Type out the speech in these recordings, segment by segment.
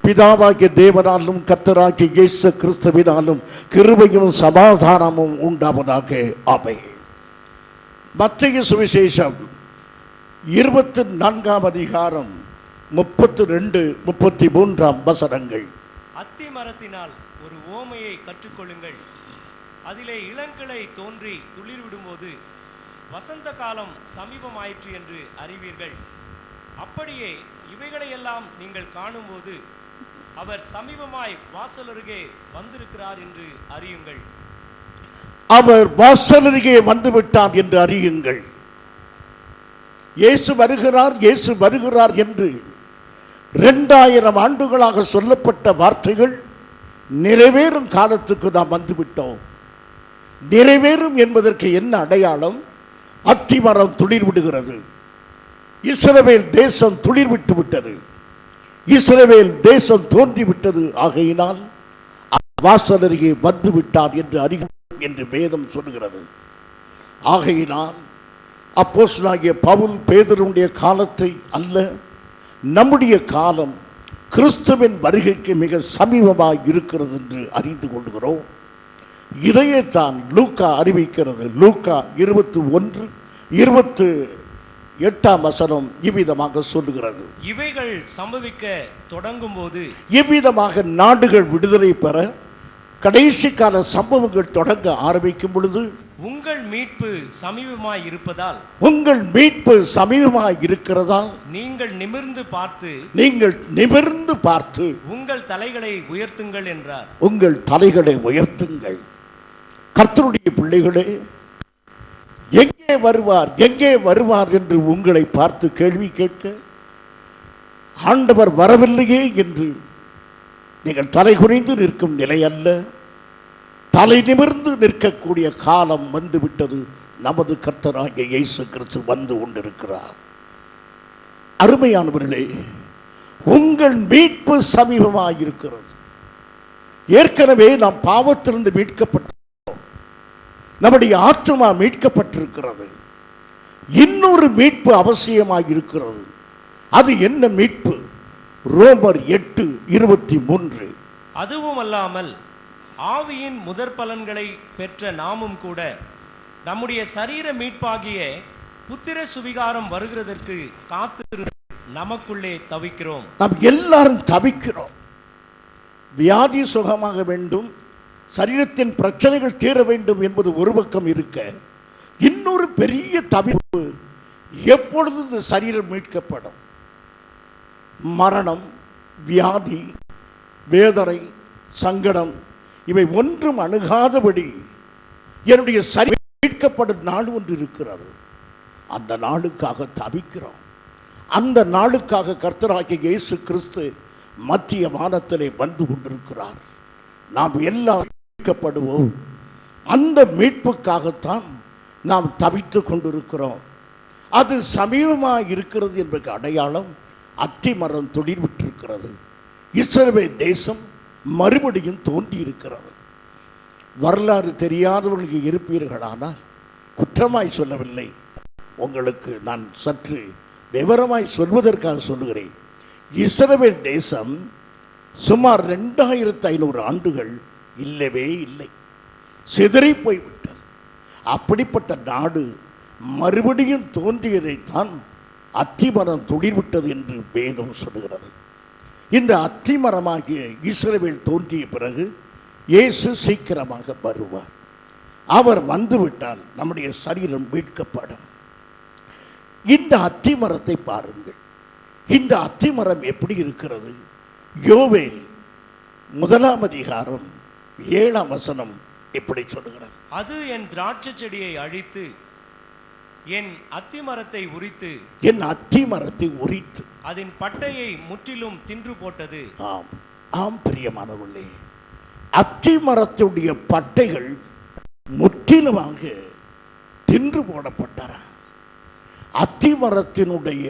பிதாவாகிய தேவனாலும் கர்த்தராகிய இயேசு கிறிஸ்துவினாலும் கிருபையும் சமாதானமும் உண்டாவதாக. ஆமென். மத்தேயு சுவிசேஷம் 24ஆம் அதிகாரம் 32, 33 வசனங்கள். அத்தி மரத்தினால் ஒரு ஓமையை கற்றுக்கொள்ளுங்கள். அதிலே இளங்கிளை தோன்றி துளிர் விடும்போது வசந்த காலம் சமீபமாயிற்று என்று அறிவீர்கள். அப்படியே இவைகளையெல்லாம் நீங்கள் காணும்போது அவர் சமீபமாய் வாசலருகே வந்திருக்கிறார் என்று அறியுங்கள். அவர் வாசலருகே வந்துவிட்டார் என்று அறியுங்கள். இயேசு வருகிறார், இயேசு வருகிறார் என்று 2000 ஆண்டுகளாக சொல்லப்பட்ட வார்த்தைகள் நிறைவேறும் காலத்துக்கு நாம் வந்துவிட்டோம். நிறைவேறும் என்பதற்கு என்ன அடையாளம்? அத்திமரம் துளிர் விடுகிறது. இஸ்ரவேல் தேசம் துளிர் விட்டு விட்டது. இஸ்ரவேல் தேசம் தோன்றிவிட்டது. ஆகையினால் வாசலருகே வந்து விட்டார் என்று அறியும் என்று வேதம் சொல்கிறது. ஆகையினால் அப்போஸ்தலனாகிய பவுல் பேதுருவுடைய காலத்தை அல்ல, நம்முடைய காலம் கிறிஸ்துவின் வருகைக்கு மிக சமீபமாக இருக்கிறது என்று அறிந்து கொள்கிறோம். இதையேத்தான் லூக்கா அறிவிக்கிறது. லூக்கா 21:28 வசனம் இவ்விதமாக சொல்லுகிறது. இவைகள் சம்பவிக்க தொடங்கும் போது, இவ்விதமாக நாடுகள் விடுதலை பெற கடைசி கால சம்பவங்கள் தொடங்க ஆரம்பிக்கும் பொழுது, உங்கள் மீட்பு சமீபமாய் இருப்பதால், உங்கள் மீட்பு சமீபமாய் இருக்கிறதால் நீங்கள் நிமிர்ந்து பார்த்து உங்கள் தலைகளை உயர்த்துங்கள் என்றார். உங்கள் தலைகளை உயர்த்துங்கள். கர்த்தருடைய பிள்ளைகளே, எங்கே வருவார், எங்கே வருவார் என்று உங்களை பார்த்து கேள்வி கேட்க ஆண்டவர் வரவில்லையே என்று நீங்கள் தலை குனிந்து நிற்கும் நிலை அல்ல, தலை நிமிர்ந்து நிற்கக்கூடிய காலம் வந்துவிட்டது. நமது கர்த்தராகிய இயேசு கிறிஸ்து வந்து கொண்டிருக்கிறார். அருமையானவர்களே, உங்கள் மீட்பு சமீபமாக இருக்கிறது. ஏற்கனவே நாம் பாவத்திலிருந்து மீட்கப்பட்டோம். நம்முடைய ஆத்துமா மீட்கப்பட்டிருக்கிறது. இன்னொரு மீட்பு அவசியமாக இருக்கிறது. அது என்ன மீட்பு? ரோமர் 8:23. அதுவும் அல்லாமல் ஆவியின் முதற் பலன்களை பெற்ற நாமும் கூட நம்முடைய சரீர மீட்பாகிய புத்திர சுவிகாரம் வருகிறதற்கு காத்திருந்து நமக்குள்ளே தவிக்கிறோம். நாம் எல்லாரும் தவிக்கிறோம். வியாதி சுகமாக வேண்டும், சரீரத்தின் பிரச்சனைகள் தீர வேண்டும் என்பது ஒரு பக்கம் இருக்க, இன்னொரு பெரிய தவிப்பு, எப்பொழுது இந்த சரீரம் மீட்கப்படும்? மரணம், வியாதி, வேதனை, சங்கடம் இவை ஒன்றும் அணுகாதபடி என்னுடைய சரீரம் மீட்கப்படும் நாள் ஒன்று இருக்கிறது. அந்த நாளுக்காக தவிக்கிறோம். அந்த நாளுக்காக கர்த்தராகிய இயேசு கிறிஸ்து மத்திய வானத்திலே வந்து கொண்டிருக்கிறார். நாம் எல்லாம் மீட்கப்படுவோம். அந்த மீட்புக்காகத்தான் நாம் தவித்து கொண்டிருக்கிறோம். அது சமீபமாக இருக்கிறது என்பதற்கு அடையாளம் அத்திமரம் துளிர் விட்டிருக்கிறது. இஸ்ரவேல் தேசம் மறுபடியும் தோன்றி இருக்கிறது. வரலாறு தெரியாதவர்களுக்கு இருப்பீர்களானால், குற்றமாய் சொல்லவில்லை, உங்களுக்கு நான் சற்று விவரமாய் சொல்வதற்காக சொல்லுகிறேன். இஸ்ரவேல் தேசம் சுமார் 2500 ஆண்டுகள் இல்லவே இல்லை, சிதறி போய்விட்டது. அப்படிப்பட்ட நாடு மறுபடியும் தோன்றியதைத்தான் அத்திமரம் துளிர்விட்டது என்று வேதம் சொல்லுகிறது. இந்த அத்திமரமாகிய இஸ்ரவேல் தோன்றிய பிறகு இயேசு சீக்கிரமாக வருவார். அவர் வந்துவிட்டால் நம்முடைய சரீரம் மீட்கப்படும். இந்த அத்திமரத்தை பாருங்கள். இந்த அத்திமரம் எப்படி இருக்கிறது? யோவேல் 1ஆம் அதிகாரம் 7ஆம் வசனம் இப்படி சொல்லுகிறது. அது என் திராட்சை செடியை அழித்து என் அத்திமரத்தை உரித்து, என் அத்திமரத்தை உரித்து அதன் பட்டையை முற்றிலும் தின்று போட்டது. ஆம், ஆம் பிரியமானவர்களே, அத்திமரத்துடைய பட்டைகள் முற்றிலுமாக தின்று போடப்பட்டன. அத்திமரத்தினுடைய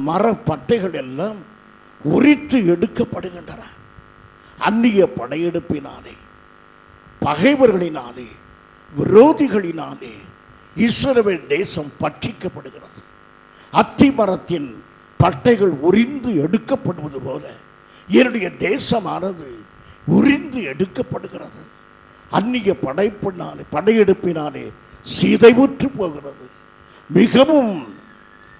மர பட்டைகள் எல்லாம் உரித்து எடுக்கப்படுகின்றன. அந்நிய படையெடுப்பினாலே, பகைவர்களினாலே, விரோதிகளினாலே இஸ்ரவேல் தேசம் பற்றிக்கப்படுகிறது. அத்திமரத்தின் பட்டைகள் உரிந்து எடுக்கப்படுவது போல என்னுடைய தேசமானது உரிந்து எடுக்கப்படுகிறது. அந்நிய படையெடுப்பினாலே சிதைவுற்று போகிறது, மிகவும்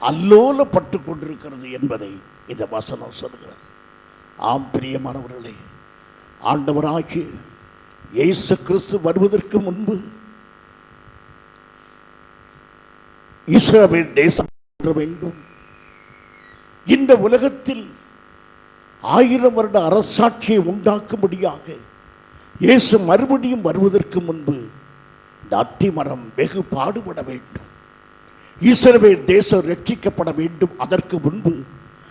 அல்லோலப்பட்டு கொண்டிருக்கிறது என்பதை இந்த வசனம் சொல்கிறது. ஆம் பிரியமானவர்களே, ஆண்டவராகிய இயேசு கிறிஸ்து வருவதற்கு முன்பு இஸ்ரவேல் தேசம் வேண்டும். இந்த உலகத்தில் 1000 வருட அரசாட்சியை உண்டாக்கும்படியாக இயேசு மறுபடியும் வருவதற்கு முன்பு இந்த அத்திமரம் வெகு பாடுபட வேண்டும். இஸ்ரவேல் தேசம் ரட்சிக்கப்பட வேண்டும். அதற்கு முன்பு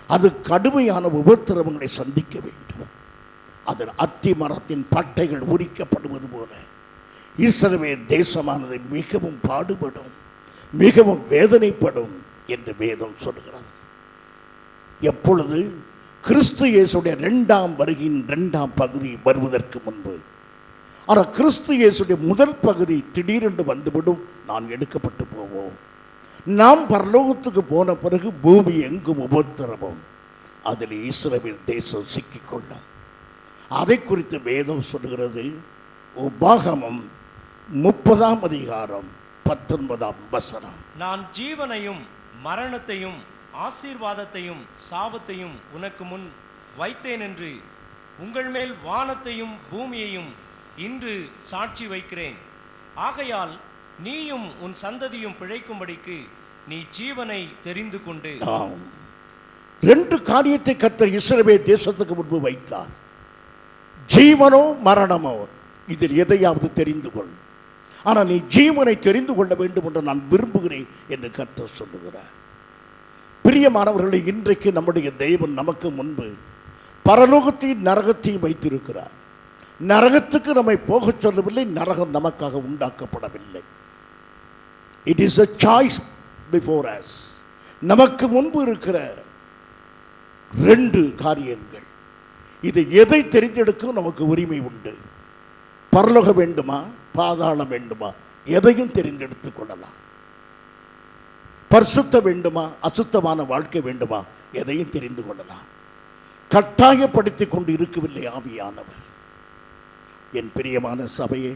அது கடுமையான உபத்திரவங்களை சந்திக்க வேண்டும். அதன் அத்திமரத்தின் பட்டைகள் உரிக்கப்படுவது போல இஸ்ரவேல் தேசமானது மிகவும் பாடுபடும், மிகவும் வேதனைப்படும் என்று வேதம் சொல்கிறது. எப்பொழுது கிறிஸ்து இயேசுடைய 2ஆம் வருகையின் 2ஆம் பகுதி வருவதற்கு முன்பு. ஆனால் கிறிஸ்து இயேசுடைய முதல் பகுதி திடீரென்று வந்துவிடும். நான் எடுக்கப்பட்டு போவோம். நாம் பரலோகத்துக்கு போன பிறகு பூமி எங்கும் உபத்திரவம், அதில் இஸ்ரவேல் தேசம் சிக்கிக்கொள்ளும். அதை குறித்து வேதம் சொல்கிறது. உபாகமம் 30ஆம் அதிகாரம் 19ஆம் வசனம். நான் ஜீவனையும் மரணத்தையும் ஆசீர்வாதத்தையும் சாபத்தையும் உனக்கு முன் வைத்தேன் என்று உங்கள் மேல் வானத்தையும் பூமியையும் இன்று சாட்சி வைக்கிறேன். ஆகையால் நீயும் உன் சந்ததியும் பிழைக்கும்படிக்கு நீ ஜீவனை தெரிந்து கொண்டு. 2 காரியத்தை கர்த்தர் இஸ்ரவேல் தேசத்துக்கு முன்பு வைத்தார். ஜீவனோ மரணமோ, இதில் எதையாவது தெரிந்து கொள். ஆனால் நீ ஜீவனை தெரிந்து கொள்ள வேண்டும் என்று நான் விரும்புகிறேன் என்று கர்த்தர் சொல்லுகிறார். பிரியமானவர்களை, இன்றைக்கு நம்முடைய தேவன் நமக்கு முன்பு பரலோகத்தையும் நரகத்தையும் வைத்திருக்கிறார். நரகத்துக்கு நம்மை போகச் சொல்லவில்லை, நரகம் நமக்காக உண்டாக்கப்படவில்லை. It is a choice before us. நமக்கு முன்பு இருக்கிற 2 காரியங்கள். இது எதை தெரிந்தெடுக்க நமக்கு உரிமை உண்டு. பரலோகம் வேண்டுமா, பாதாளம் வேண்டுமா, எதையும் தெரிந்தெடுத்துக் கொள்ளலாம். பரிசுத்த வேண்டுமா, அசுத்தமான வாழ்க்கை வேண்டுமா, எதையும் தெரிந்து கொள்ளலாம். கட்டாயப்படுத்தி கொண்டு இருக்கவில்லை ஆவியானவர். என் பிரியமான சபையே,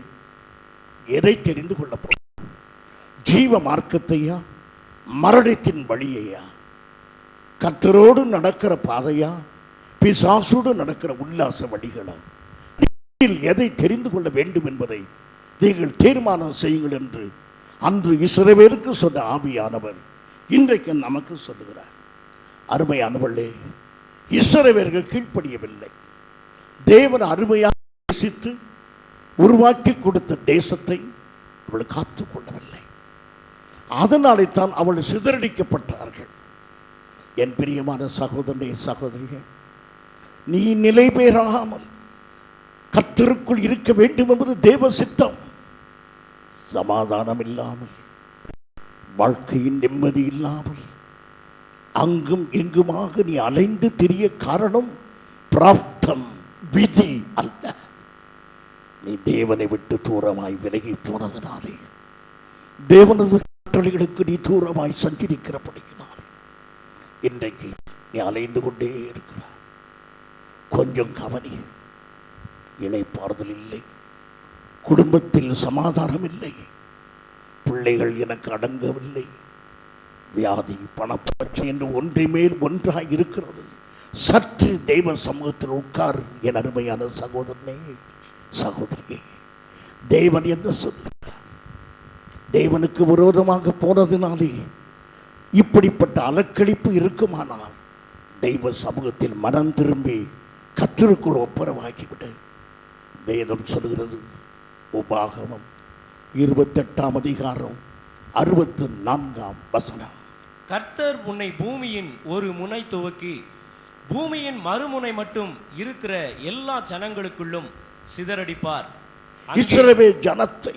எதை தெரிந்து கொள்ள போகிறோம்? ஜீவ மார்க்கத்தையா, மரணத்தின் வழியையா, கர்த்தரோடு நடக்கிற பாதையா, பிசாசோடு நடக்கிற உல்லாச வழிகளா? எதை தெரிந்து கொள்ள வேண்டும் என்பதை நீங்கள் தீர்மானம் செய்யுங்கள் என்று அன்று இஸ்ரவேலுக்கு சொன்ன ஆவியானவர் இன்றைக்கு நமக்கு சொல்லுகிறார். அருமையானவர்களே, இஸ்ரவேலர்கள் கீழ்ப்படியவில்லை. தேவன் அருமையாக நேசித்து உருவாக்கி கொடுத்த தேசத்தை அவள் காத்து கொள்ளவில்லை. அதனாலே தான் அவள் சிதறடிக்கப்பட்டார்கள். என் பிரியமான சகோதரனே, சகோதரியே, நீ நிலை பெறாமல் கர்த்தருக்குள் இருக்க வேண்டும் என்பது தேவ சித்தம். சமாதானம் இல்லாமல், வாழ்க்கையின் நிம்மதி இல்லாமல், அங்கும் எங்குமாக நீ அலைந்து திரிய காரணம் பிராப்தம், விதி அல்ல. நீ தேவனை விட்டு தூரமாய் விலகி போனதனாலே, தேவனது கட்டளைகளுக்கு நீ தூரமாய் சஞ்சரிக்கிறபடியினாலே இன்றைக்கு நீ அலைந்து கொண்டே இருக்கிறாய். கொஞ்சம் கவனி. இளைப்பாறுதல் இல்லை, குடும்பத்தில் சமாதானம் இல்லை, பிள்ளைகள் எனக்கு அடங்கவில்லை, வியாதி, பணப்பிரச்சனை என்று ஒன்றை மேல் ஒன்றாய் இருக்கிறது. சற்று தெய்வ சமூகத்தில் உட்கார் என் அருமையான சகோதரனே, சகோதரியே. தேவன் என்ன சொல்லுகிறார்? தேவனுக்கு விரோதமாக போனதினாலே இப்படிப்பட்ட அலக்களிப்பு இருக்குமானால் தெய்வ சமூகத்தில் மனம் திரும்பி கர்த்தருக்குள் ஒப்புரவாகிவிடு. வேதம் சொல்கிறது. உபாகமம் 28ஆம் அதிகாரம் 64ஆம் வசனம். கர்த்தர் உன்னை பூமியின் ஒரு முனை துவக்கி பூமியின் மறுமுனை மட்டும் இருக்கிற எல்லா ஜனங்களுக்குள்ளும் சிதறடிப்பார். இஸ்ரவேல் ஜனத்தை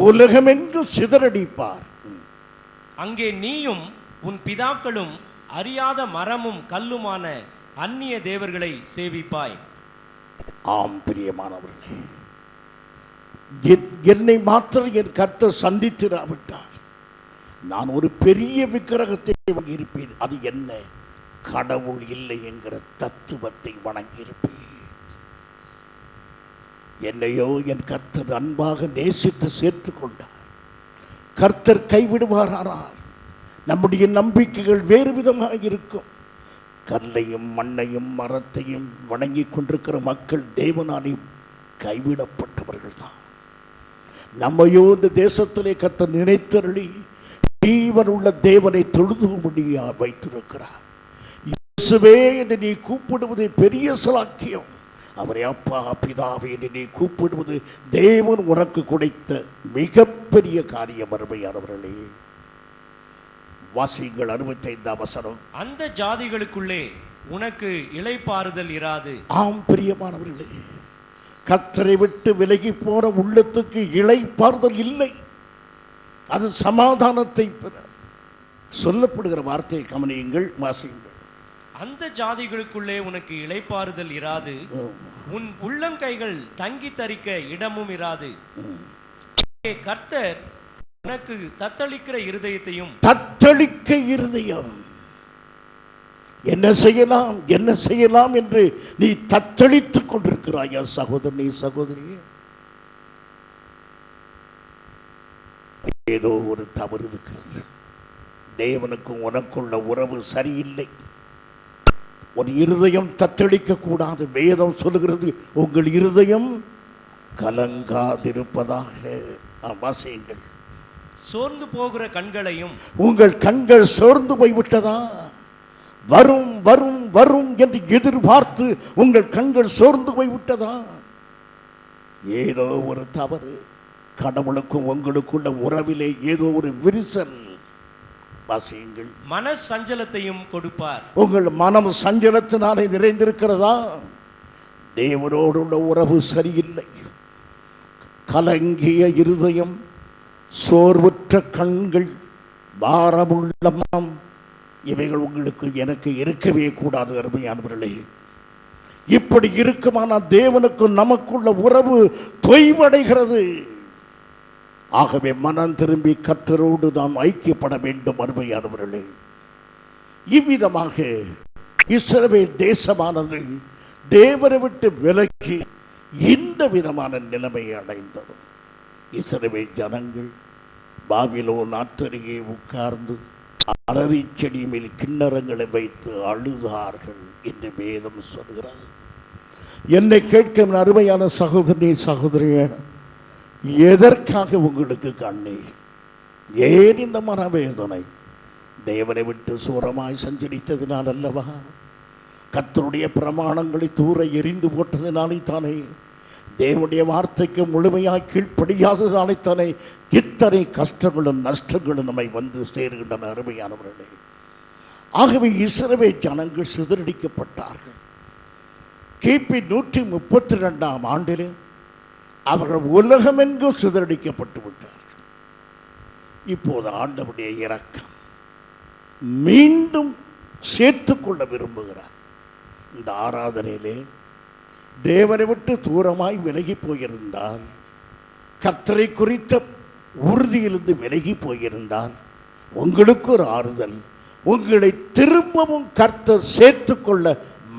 உலகமெங்கும் சிதறடிப்பார். அங்கே நீயும் உன் பிதாக்களும் அறியாத மரமும் கல்லுமான அந்நிய தேவர்களை சேவிப்பாய். ஆம் பிரியமானவர்களே, என்னை மாத்திரம் என் கர்த்தர் சந்தித்திராவிட்டார் நான் ஒரு பெரிய விக்கிரகத்தை வாங்கியிருப்பேன். அது என்ன? கடவுள் இல்லை என்கிற தத்துவத்தை வணங்கியிருப்பேன். என்னையோ என் கர்த்தர் அன்பாக நேசித்து சேர்த்து கொண்டார். கர்த்தர் கைவிடுவாரானால் நம்முடைய நம்பிக்கைகள் வேறு விதமாக இருக்கும். கல்லையும் மண்ணையும் மரத்தையும் வணங்கி கொண்டிருக்கிற மக்கள் தேவனாலையும் கைவிடப்பட்டவர்கள் தான். நம்மையோ இந்த தேசத்திலே கர்த்தர் நினைத்தருளி ஜீவன் உள்ள தேவனை தொழுதும்படியா வைத்திருக்கிறார். இயேசுவே என்று நீ கூப்பிடுவது பெரிய சலாக்கியம். அவரை அப்பா பிதாவே என்று நீ கூப்பிடுவது தேவன் உனக்கு கொடுத்த மிகப்பெரிய காரியம். அருமையானவர்களே, வாசியுங்கள் 65ஆம் வசனம். அந்த ஜாதிகளுக்குள்ளே உனக்கு இளைப்பாறுதல் இராது. ஆம் பிரியமானவர்களே, கர்த்தரை விட்டு விலகி போன உள்ளத்துக்கு இளைப்பாறுதல் இல்லை. அது சமாதானத்தை பெற சொல்லப்படுகிற வார்த்தையை கவனியுங்கள், வாசியுங்கள். அந்த ஜாதிகளுக்குள்ளே உனக்கு இளைப்பாறுதல் இராது, உன் உள்ளம் கைகள் தங்கி தரிக்க இடமும் இராது. கர்த்தர் உனக்கு தத்தளிக்கிற இருதயத்தையும் தத்தளிக்க இருதயம் என்ன செய்யலாம் என்ன செய்யலாம் என்று நீ தத்தளித்துக் கொண்டிருக்கிறாயா சகோதரனே சகோதரியே? ஏதோ ஒரு தவறு இருக்கிறது. தேவனுக்கும் உனக்குள்ள உறவு சரியில்லை. ஒரு இருதயம் தத்தளிக்க கூடாது. வேதம் சொல்லுகிறது, உங்கள் இருதயம் கலங்காதிருப்பதாக. வாசியுங்கள். சோர்ந்து போகிற கண்களையும், உங்கள் கண்கள் சோர்ந்து போய்விட்டதா? வரும் வரும் வரும் என்று எதிர்பார்த்து உங்கள் கண்கள் சோர்ந்து போய்விட்டதா? ஏதோ ஒரு தவறு. கடவுளுக்கும் உங்களுக்குள்ள உறவிலே ஏதோ ஒரு விரிசல். வாசியுங்கள். மன சஞ்சலத்தையும் கொடுப்பார். உங்கள் மனம் சஞ்சலத்தினாலே நிறைந்திருக்கிறதா? தேவனோடு உள்ள உறவு சரியில்லை. கலங்கிய இருதயம், சோர்வுற்ற கண்கள், பாரமுள்ள மனம், இவைகள் உங்களுக்கு எனக்கு இருக்கவே கூடாது. அருமையானவர்களே, இப்படி இருக்குமானால் தேவனுக்கும் நமக்குள்ள உறவு தொய்வடைகிறது. ஆகவே மனம் திரும்பி கர்த்தரோடு நாம் ஐக்கியப்பட வேண்டும். அருமையானவர்களே, இவ்விதமாக இஸ்ரவேல் தேசமானது தேவனை விட்டு விலகி இந்த விதமான நிலைமையை அடைந்தது. இஸ்ரவேல் ஜனங்கள் பாபிலோன் நாட்டருகே உட்கார்ந்து அரளி செடி மேல் கிண்ணறங்களை வைத்து அழுதார்கள் என்று வேதம் சொல்கிறது. என்னை கேட்கும் அருமையான சகோதரி சகோதரிய, எதற்காக உங்களுக்கு கண்ணீர்? ஏன் இந்த மனவேதனை? தேவனை விட்டு சூரமாய் சஞ்சரித்ததினால் அல்லவா? கர்த்தருடைய பிரமாணங்களை தூர எரிந்து போட்டதினாலே தானே? தேவனுடைய வார்த்தைக்கு முழுமையாக கீழ்ப்படியாததாலே தானே இத்தனை கஷ்டங்களும் நஷ்டங்களும் நம்மை வந்து சேருகின்றன. அருமையானவர்களே, ஆகவே இஸ்ரவேல் ஜனங்கள் சிதறடிக்கப்பட்டார்கள். கிபி 132ஆம் ஆண்டில் அவர்கள் உலகமெங்கும் சிதறடிக்கப்பட்டு விட்டார்கள். இப்போது ஆண்டவருடைய இரக்கம் மீண்டும் சேர்த்துக்கொள்ள விரும்புகிறார். இந்த ஆராதனையிலே தேவனை விட்டு தூரமாய் விலகி போயிருந்தால், கர்த்தரை குறித்த உறுதியிலிருந்து விலகி போயிருந்தால், உங்களுக்கு ஒரு ஆறுதல். உங்களை திரும்பவும் கர்த்தர் சேர்த்துக்கொள்ள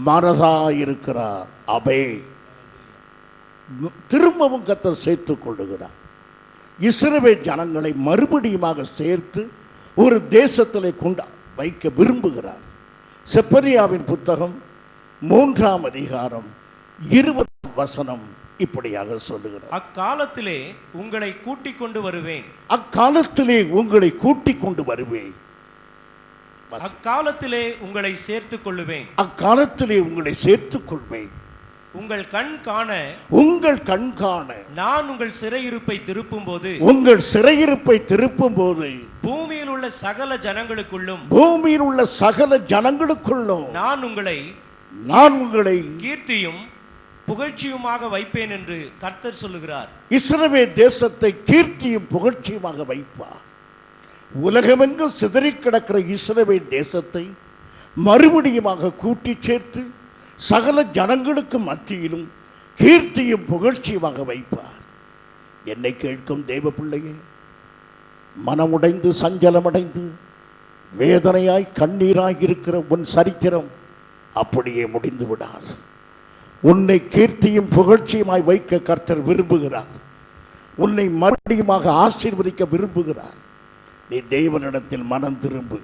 மனதாயிருக்கிறார். அபே திரும்பவும் கர்த்தர் சேர்த்துக் கொள்ளுகிறார். இஸ்ரவேல் ஜனங்களை மறுபடியுமாக சேர்த்து ஒரு தேசத்திலே கொண்டு வைக்க விரும்புகிறார். செப்பனியாவின் புத்தகம் 3ஆம் அதிகாரம் 20 வசனம் இப்படியாக சொல்லுகிறார். அக்காலத்திலே உங்களை கூட்டிக் கொண்டு வருவேன். அக்காலத்திலே உங்களை கூட்டிக் கொண்டு வருவேன். அக்காலத்திலே உங்களை சேர்த்துக் கொள்ளுவேன். அக்காலத்திலே உங்களை சேர்த்துக் கொள்வேன். உங்கள் கண் காண, உங்கள் கண் காண நான் உங்கள் சிறையிருப்பை திருப்பும் போது, உங்கள் சிறையிருப்பை திருப்பும் போது பூமியில் உள்ள சகல ஜனங்களுக்குள்ளும், பூமியில் உள்ள சகல ஜனங்களுக்குள்ளும் நான் உங்களை கீர்த்தியும் புகழ்ச்சியுமாக வைப்பேன் என்று கர்த்தர் சொல்லுகிறார். இஸ்ரவேல் தேசத்தை கீர்த்தியும் புகழ்ச்சியுமாக வைப்பார். உலகமெங்கும் சிதறி கிடக்கிற இஸ்ரவேல் தேசத்தை மறுபடியுமாக கூட்டி சேர்த்து சகல ஜனங்களுக்கு மத்தியிலும் கீர்த்தியும் புகழ்ச்சியுமாக வைப்பார். என்னை கேட்கும் தேவ பிள்ளையே, மனமுடைந்து சஞ்சலமடைந்து வேதனையாய் கண்ணீராய் இருக்கிற உன் சரித்திரம் அப்படியே முடிந்து விடாது. உன்னை கீர்த்தியும் புகழ்ச்சியுமாய் வைக்க கர்த்தர் விரும்புகிறார். உன்னை மறுபடியுமாக ஆசீர்வதிக்க விரும்புகிறார். நீ தேவனிடத்தில் மனம் திரும்பு,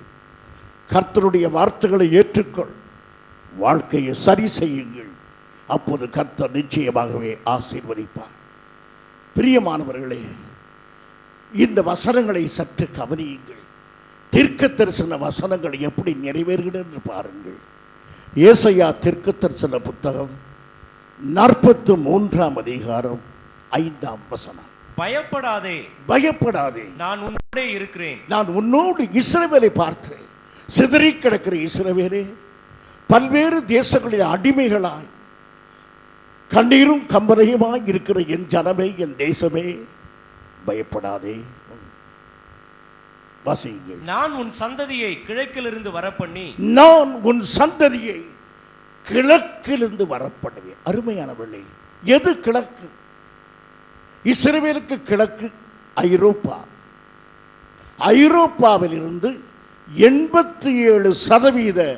கர்த்தருடைய வார்த்தைகளை ஏற்றுக்கொள், வாழ்க்கையை சரி செய்யுங்கள். அப்போது கர்த்தர் நிச்சயமாகவே ஆசீர்வதிப்பார். பிரியமானவர்களே, இந்த வசனங்களை சற்று கவனியுங்கள். தீர்க்க தரிசன வசனங்கள் எப்படி நிறைவேறுகிறது என்று பாருங்கள். ஏசாயா தீர்க்க தரிசன புத்தகம் 43 அதிகாரம் 5 வசனம். பயப்படாதே, பயப்படாதே, நான் உன்னோடே இருக்கிறேன். நான் உன்னோடு இஸ்ரவேலை பார்த்தேன். சிதறி கிடக்கிற இஸ்ரவேலே, பல்வேறு தேசங்களில் அடிமைகளாய் கண்ணீரும் கம்பரையுமாய் இருக்கிற என் ஜனமே, என் தேசமே, பயப்படாதே. வாசியுங்கள். நான் உன் சந்ததியை கிழக்கிலிருந்து வரப்பண்ணி, நான் உன் சந்ததியை கிழக்கிலிருந்து வரப்படுவேன். அருமையானவர்களே, எது கிழக்கு? இஸ்ரவேலுக்கு கிழக்கு ஐரோப்பா. ஐரோப்பாவில் இருந்து 87%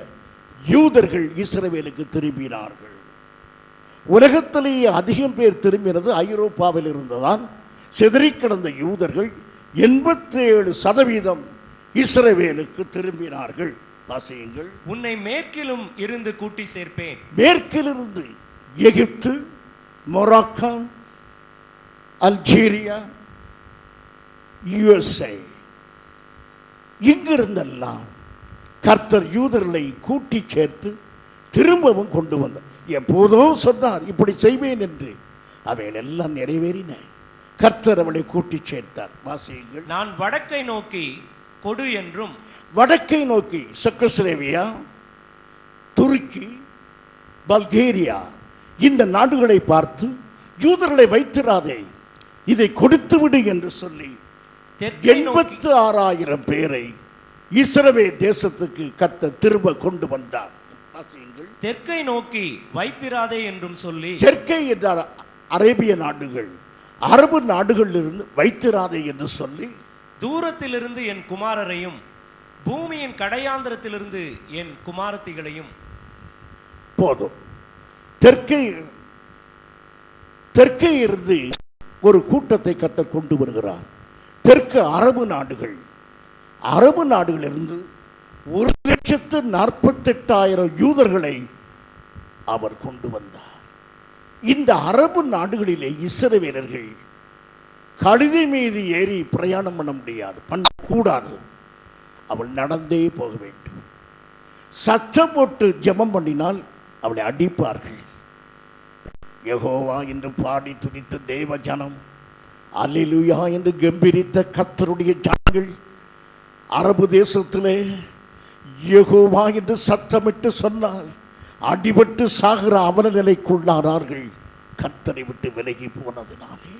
யூதர்கள் இஸ்ரவேலுக்கு திரும்பினார்கள். உலகத்திலேயே அதிகம் பேர் திரும்பினது ஐரோப்பாவில் இருந்துதான். சிதறி கிடந்த யூதர்கள் 87% இஸ்ரவேலுக்கு திரும்பினார்கள். வாசியுங்கள். உன்னை மேற்கிலும் இருந்து கூட்டி சேர்ப்பேன். மேற்கிலிருந்து எகிப்து, மொராக்கோ, அல்ஜீரியா, USA, இங்கிருந்தெல்லாம் கர்த்தர் யூதர்களை கூட்டி சேர்த்து திரும்பவும் கொண்டு வந்தார். எப்போதோ சொன்னார் இப்படி செய்வேன் என்று, அவைகள் எல்லாம் நிறைவேறின. கர்த்தர் அவளை கூட்டி சேர்த்தார். வாசியுங்கள். நான் வடக்கை நோக்கி கொடு என்றும், வடக்கை நோக்கி செக்கோஸ்லோவேக்கியா, துருக்கி, பல்கேரியா இந்த நாடுகளை பார்த்து யூதர்களை வைத்திராதே, இதை கொடுத்து விடு என்று சொல்லி 86,000 பேரை இஸ்ரவேல் தேசத்துக்கு கர்த்தர் திரும்ப கொண்டு வந்தார். தெற்கை நோக்கி வைத்திராதே என்றும் சொல்லி, தெற்கை என்றார் அரேபிய நாடுகள், அரபு நாடுகளில் இருந்து வைத்திராதே என்று சொல்லி, தூரத்திலிருந்து என் குமாரரையும் பூமியின் கடையாந்திரத்திலிருந்து என் குமாரத்திகளையும். போதும். தெற்கே இருந்து ஒரு கூட்டத்தை கர்த்தர் கொண்டு வருகிறார். தெற்கு அரபு நாடுகள், அரபு நாடுகளிலிருந்து 1,48,000 யூதர்களை அவர் கொண்டு வந்தார். இந்த அரபு நாடுகளிலே இஸ்ரவேலர்கள் கழுதை மீது ஏறி பிரயாணம் பண்ண முடியாது, பண்ணக்கூடாது. அவள் நடந்தே போக வேண்டும். சத்தம் போட்டு ஜெபம் பண்ணினால் அவளை அடிப்பார்கள். யெகோவா என்று பாடி துதித்த தேவ ஜனம், அல்லேலூயா என்று கம்பீரித்த கர்த்தருடைய ஜனங்கள் அரபு தேசத்திலே யெகோவா என்று சத்தமிட்டு சொன்னால் அடிபட்டு சாகிற அவல நிலைக்குள்ளானார்கள். கர்த்தரை விட்டு விலகி போனதினாலே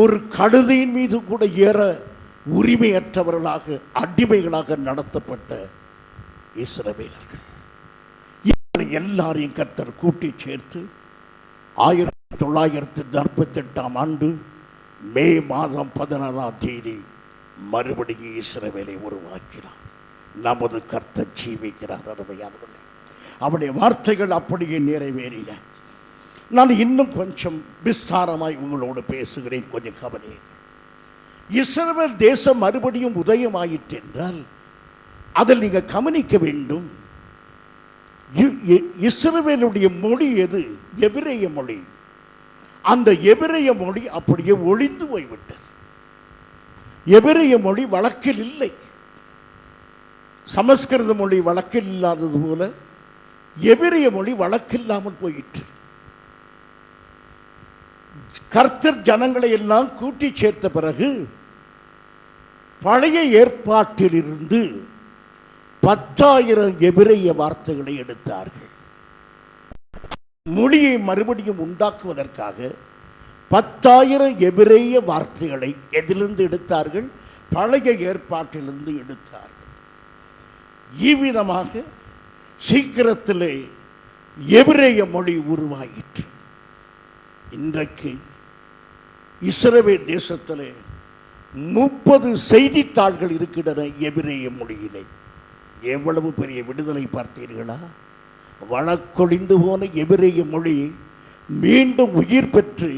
ஒரு கழுதையின் மீது கூட ஏற உரிமையற்றவர்களாக, அடிமைகளாக நடத்தப்பட்ட இஸ்ரவேலர்கள் எல்லாரையும் கர்த்தர் கூட்டி சேர்த்து 1948 மே மாதம் 16 மறுபடியும் இஸ்ரவேலை உருவாக்கினார். நமது கர்த்தர் ஜீவிக்கிறார். அருமையானவர்களே, அவருடைய வார்த்தைகள் அப்படியே நிறைவேறின. நான் இன்னும் கொஞ்சம் விஸ்தாரமாய் உங்களோடு பேசுகிறேன், கொஞ்சம் கவனியுங்கள். இஸ்ரவேல் தேசம் மறுபடியும் உதயமாயிற்று என்றால் அதில் நீங்கள் கவனிக்க வேண்டும். இஸ்ரவேலுடைய மொழி எது? எபிரேய மொழி. அந்த எபிரேய மொழி அப்படியே ஒளிந்து போய்விட்டது. எபிரேய மொழி வழக்கில் இல்லை. சமஸ்கிருத மொழி வழக்கில் இல்லாதது போல எபிரேய மொழி வழக்கில்லாமல் போயிற்று. கர்த்தர் ஜனங்களை எல்லாம் கூட்டி சேர்த்த பிறகு பழைய ஏற்பாட்டிலிருந்து 10,000 எபிரேய வார்த்தைகளை எடுத்தார்கள். மொழியை மறுபடியும் உண்டாக்குவதற்காக 10,000 எபிரேய வார்த்தைகளை எதிலிருந்து எடுத்தார்கள்? பழைய ஏற்பாட்டிலிருந்து எடுத்தார்கள். இவ்விதமாக சீக்கிரத்திலே எபிரேய மொழி உருவாயிற்று. இன்றைக்கு இஸ்ரவேல் தேசத்திலே 30 செய்தித்தாள்கள் இருக்கின்றன எபிரேய மொழியிலே. எவ்வளவு பெரிய விடுதலை பார்த்தீர்களா? வழக்கொழிந்து போன எபிரேய மொழி மீண்டும் உயிர் பெற்று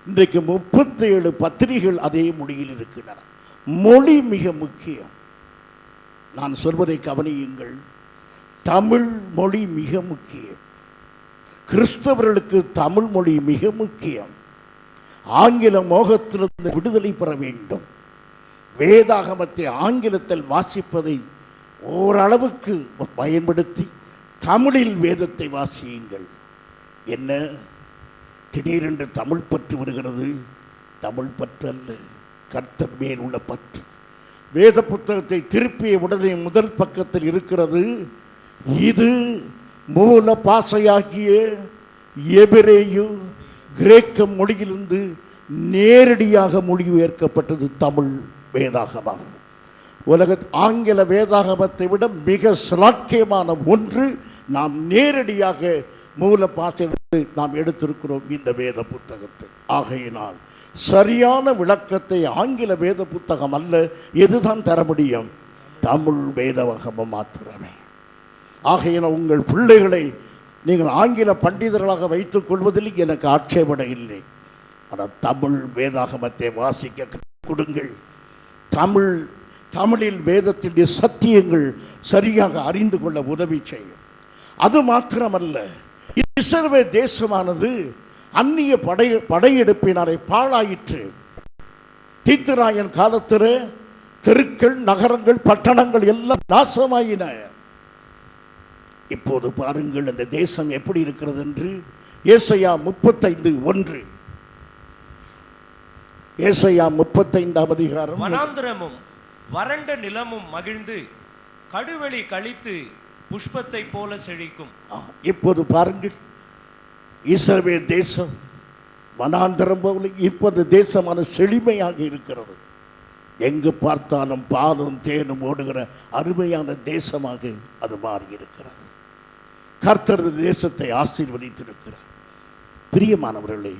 இன்றைக்கு 37 பத்திரிகைகள் அதே மொழியில் இருக்கின்றன. மொழி மிக முக்கியம். நான் சொல்வதை கவனியுங்கள். தமிழ் மொழி மிக முக்கியம். கிறிஸ்தவர்களுக்கு தமிழ் மொழி மிக முக்கியம். ஆங்கில மோகத்திலிருந்து விடுதலை பெற வேண்டும். வேதாகமத்தை ஆங்கிலத்தில் வாசிப்பதை ஓரளவுக்கு பயன்படுத்தி தமிழில் வேதத்தை வாசியுங்கள். என்ன திடீரென்று தமிழ் பற்று வருகிறது? தமிழ் பற்று அல்ல, கர்த்தர் மேல் உள்ள பற்று. வேத புத்தகத்தை திருப்பிய உடனே முதல் பக்கத்தில் இருக்கிறது, இது மூல பாஷையாகிய எபிரேயு கிரேக்க மொழியிலிருந்து நேரடியாக மொழிபெயர்க்கப்பட்டது தமிழ் வேதாகமம். உலக ஆங்கில வேதாகமத்தை விட மிக சிலாக்கியமான ஒன்று நாம் நேரடியாக மூல பாஷையிலிருந்து நாம் எடுத்திருக்கிறோம் இந்த வேத புத்தகத்தை. ஆகையினால் சரியான விளக்கத்தை ஆங்கில வேத புத்தகம் அல்ல, எதுதான் தர முடியும்? தமிழ் வேதாகமம் மாத்திரமே. ஆகையினால் உங்கள் பிள்ளைகளை நீங்கள் ஆங்கில பண்டிதர்களாக வைத்துக் கொள்வதில் எனக்கு ஆட்சேபனை இல்லை. ஆனால் தமிழ் வேதாகமத்தை வாசிக்க கொடுங்கள். தமிழில் வேதத்தினுடைய சத்தியங்கள் சரியாக அறிந்து கொள்ள உதவி செய்யும். அது மாத்திரமல்ல, இஸ்ரவேல் தேசமானது அந்நிய படையெடுப்பினாரை பாழாயிற்று. தீத்துராயன் காலத்தில் தெருக்கள், நகரங்கள், பட்டணங்கள் எல்லாம் நாசமாயின. இப்போது பாருங்கள் அந்த தேசம் எப்படி இருக்கிறது என்று. ஏசாயா 35:1. ஏசாயா 35ஆம் அதிகாரம். வனாந்திரமும் வறண்ட நிலமும் மகிழ்ந்து கடுவெளி கழித்து புஷ்பத்தை போல செழிக்கும். இப்போது பாருங்கள், இஸ்ரவேல் தேசம் வனாந்திரம் போல இப்போது தேசமான செழிமையாக இருக்கிறது. எங்கு பார்த்தாலும் பாலும் தேனும் ஓடுகிற அருமையான தேசமாக அது மாறி இருக்கிறது. கர்த்தர் தேசத்தை ஆசீர்வதித்திருக்கிறார். பிரியமானவர்களே,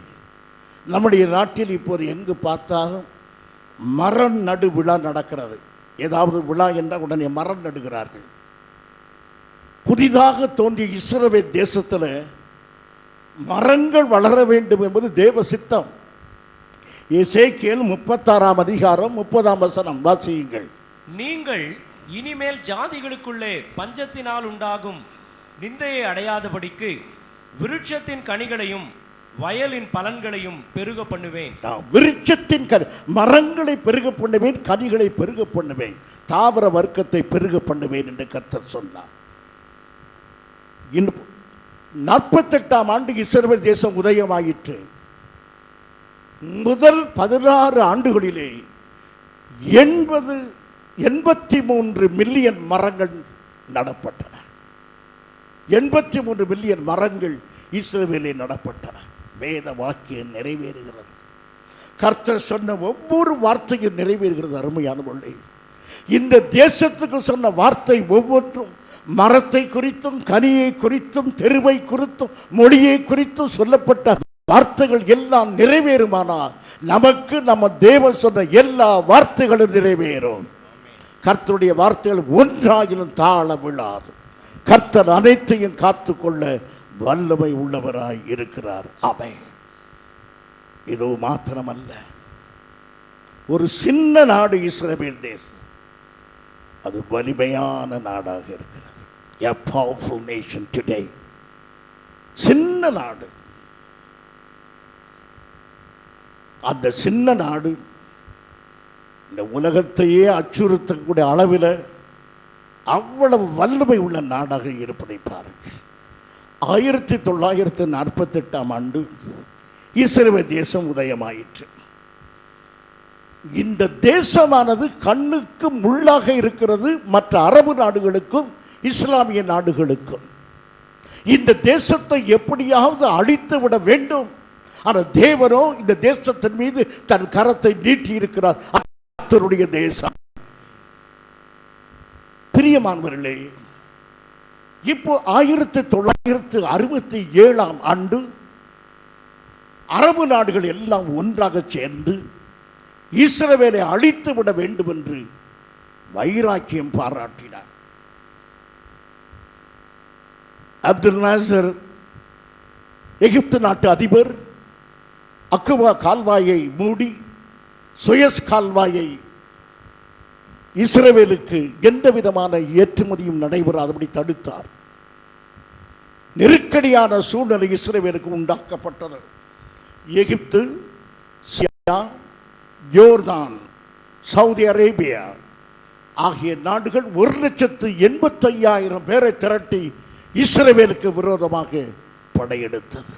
நம்முடைய நாட்டில் இப்போது எங்கு பார்த்தாலும் மரம் நடு விழா நடக்கிறது. ஏதாவது விழா என்றால் உடனே மரம் நடுகிறார்கள். புதிதாக தோன்றிய இஸ்ரவேல் தேசத்தில் மரங்கள் வளர வேண்டும் என்பது தேவ சித்தம். எசேக்கியேல் 36ஆம் அதிகாரம் 30ஆம் வசனம் வாசியுங்கள். நீங்கள் இனிமேல் ஜாதிகளுக்குள்ளே பஞ்சத்தினால் உண்டாகும் நிந்தையை அடையாதபடிக்கு விருட்சத்தின் கனிகளையும் வயலின் பலன்களையும் பெருக பண்ணுவேன். விருட்சத்தின் மரங்களை பெருக பண்ணுவேன், கனிகளை பெருக பண்ணுவேன், தாவர வர்க்கத்தை பெருக பண்ணுவேன் என்று கர்த்தர் சொன்னார். 48ஆம் ஆண்டு இஸ்ரவேல் தேசம் உதயமாயிற்று. முதல் 16 ஆண்டுகளிலே 83 மில்லியன் மரங்கள் நடப்பட்டன. 83 மில்லியன் மரங்கள் இஸ்ரவேலில் நடப்பட்டன. வேத வாக்கியம் நிறைவேறுகிறது. கர்த்தர் சொன்ன ஒவ்வொரு வார்த்தையும் நிறைவேறுகிறது. அருமையானவர்களே, இந்த தேசத்துக்கு சொன்ன வார்த்தை ஒவ்வொன்றும் மரத்தை குறித்தும், கனியை குறித்தும், தெருவை குறித்தும், மொழியை குறித்தும் சொல்லப்பட்ட வார்த்தைகள் எல்லாம் நிறைவேறுமானால் நமக்கு நம்ம தேவன் சொன்ன எல்லா வார்த்தைகளும் நிறைவேறும். கர்த்தருடைய வார்த்தைகள் ஒன்றாயிலும் தாழ விழாது. கர்த்தர் அனைத்தையும் காத்துக்கொள்ள வல்லமை உள்ளவராய் இருக்கிறார். ஆமென். இதோ மாத்திரமல்ல, ஒரு சின்ன நாடு இஸ்ரவேல் தேசம், அது வலிமையான நாடாக இருக்கிறது. A powerful nation today. சின்ன நாடு. அந்த சின்ன நாடு இந்த உலகத்தையே அச்சுறுத்தக்கூடிய அளவில் அவ்வளவு வல்லமை உள்ள நாடாக இருப்பதை பாருங்கள். 1948ஆம் ஆண்டு இஸ்ரவேல் தேசம் உதயமாயிற்று. இந்த தேசமானது கண்ணுக்கு முள்ளாக இருக்கிறது மற்ற அரபு நாடுகளுக்கும் இஸ்லாமிய நாடுகளுக்கும். இந்த தேசத்தை எப்படியாவது அழித்து விட வேண்டும். ஆனால் தேவனோ இந்த தேசத்தின் மீது தன் கரத்தை நீட்டி இருக்கிறார். கர்த்தருடைய தேசம். பிரியமானவர்களே, இப்போ 1967ஆம் ஆண்டு அரபு நாடுகள் எல்லாம் ஒன்றாக சேர்ந்து இஸ்ரவேலை அழித்து விட வேண்டும் என்று வைராக்கியம் பாராட்டினார். அப்துல் நாசர் எகிப்து நாட்டு அதிபர் அக்குவா கால்வாயை மூடி சுயஸ் கால்வாயை இஸ்ரவேலுக்கு எந்த விதமான ஏற்றுமதியும் நடைபெறாதபடி தடுத்தார். நெருக்கடியான சூழ்நிலை இஸ்ரவேலுக்கு உண்டாக்கப்பட்டது. எகிப்து, சிரியா, யோர்தான், சவுதி அரேபியா ஆகிய நாடுகள் 1,85,000 பேரை திரட்டி இஸ்ரவேலுக்கு விரோதமாக படையெடுத்தது.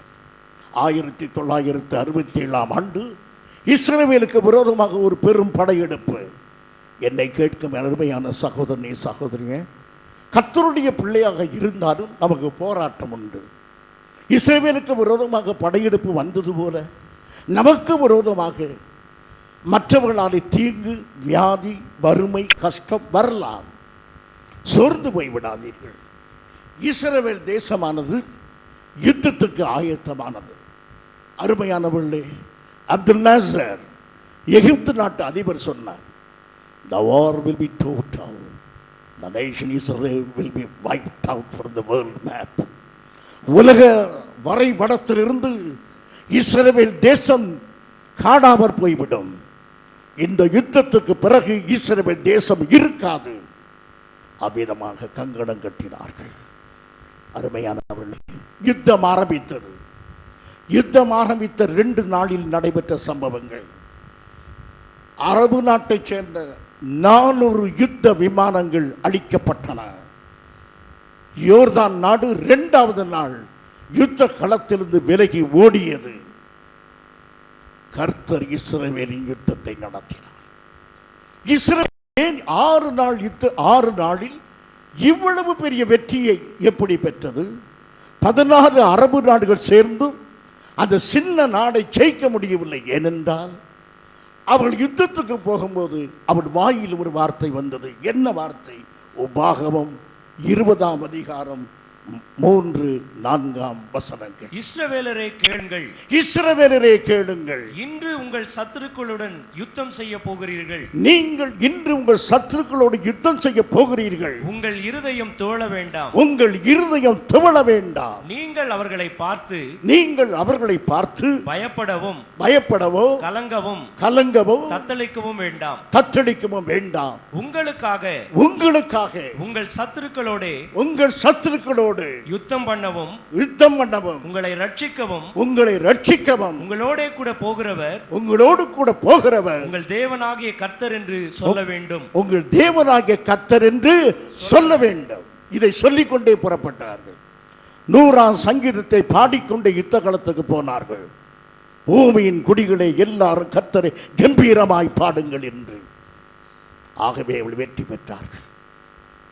1967 ஆண்டு இஸ்ரவேலுக்கு விரோதமாக ஒரு பெரும் படையெடுப்பு. என்னை கேட்கும் அருமையான சகோதரனே, சகோதரியே, கர்த்தருடைய பிள்ளையாக இருந்தாலும் நமக்கு போராட்டம் உண்டு. இஸ்ரவேலுக்கு விரோதமாக படையெடுப்பு வந்தது போல நமக்கு விரோதமாக மற்றவர்களாலே தீங்கு, வியாதி, வறுமை, கஷ்டம் வரலாம். சோர்ந்து போய்விடாதீர்கள். இஸ்ரவேல் தேசமானது யுத்தத்துக்கு ஆயத்தமானது. அருமையானவர்களே, அப்துல் நாசர் எகிப்து நாட்டு அதிபர் சொன்னார், the war will be total, the nation Israel will be wiped out from the world map. உலக வரைபடத்திலிருந்து இஸ்ரவேல் தேசம் காணாமற் போய்விடும். இந்த யுத்தத்துக்கு பிறகு இஸ்ரவேல் தேசம் இருக்காது. அவ்விதமாக கங்கணம் கட்டினார்கள். அருமையானவர்களே, யுத்தம் ஆரம்பித்தது. யுத்தம் ஆரம்பித்த 2 நாளில் நடைபெற்ற சம்பவங்கள். அரபு நாட்டைச் சேர்ந்த 400 யுத்த விமானங்கள் அளிக்கப்பட்டன. யோர்தான் நாடு 2வது நாள் யுத்த களத்திலிருந்து விலகி ஓடியது. கர்த்தர் இஸ்ரவேலின் யுத்தத்தை நடத்தினார். இஸ்ரவேல் 6 நாளில் இவ்வளவு பெரிய வெற்றியை எப்படி பெற்றது? 14 அரபு நாடுகள் சேர்ந்து அந்த சின்ன நாடை ஜெயிக்க முடியவில்லை. ஏனென்றால் அவர்கள் யுத்தத்துக்கு போகும்போது அவள் வாயில் ஒரு வார்த்தை வந்தது. என்ன வார்த்தை? உபாகமம் 20ஆம் அதிகாரம் 3-4 வசனங்கள். இஸ்ரவேலரே கேளுங்கள், இஸ்ரவேலரே கேளுங்கள், இன்று உங்கள் சத்துருக்களுடன் யுத்தம் செய்ய போகிறீர்கள். நீங்கள் இன்று உங்கள் சத்துருக்களோடு யுத்தம் செய்ய போகிறீர்கள். உங்கள் இருதயம் துவள வேண்டாம், உங்கள் இருதயம் துவள வேண்டாம். நீங்கள் அவர்களை பார்த்து பயப்படவும் கலங்கவும் தத்தளிக்கவும் வேண்டாம். உங்களுக்காக உங்கள் சத்துருக்களோடு யுத்தம் பண்ணவும் உங்களை ரட்சிக்கவும் உங்களோடு கூட போகிறவர் உங்கள் தேவனாகிய கர்த்தர் என்று சொல்ல வேண்டும். உங்கள் தேவனாகிய கர்த்தர் என்று சொல்ல வேண்டும். இதை சொல்லிக்கொண்டே புறப்பட்டார்கள். 100ஆம் சங்கீதத்தை பாடிக்கொண்டே யுத்த களத்துக்கு போனார்கள். பூமியின் குடிகளே எல்லாரும் கர்த்தரை கம்பீரமாய் பாடுங்கள் என்று. ஆகவே அவள் வெற்றி பெற்றார்கள்.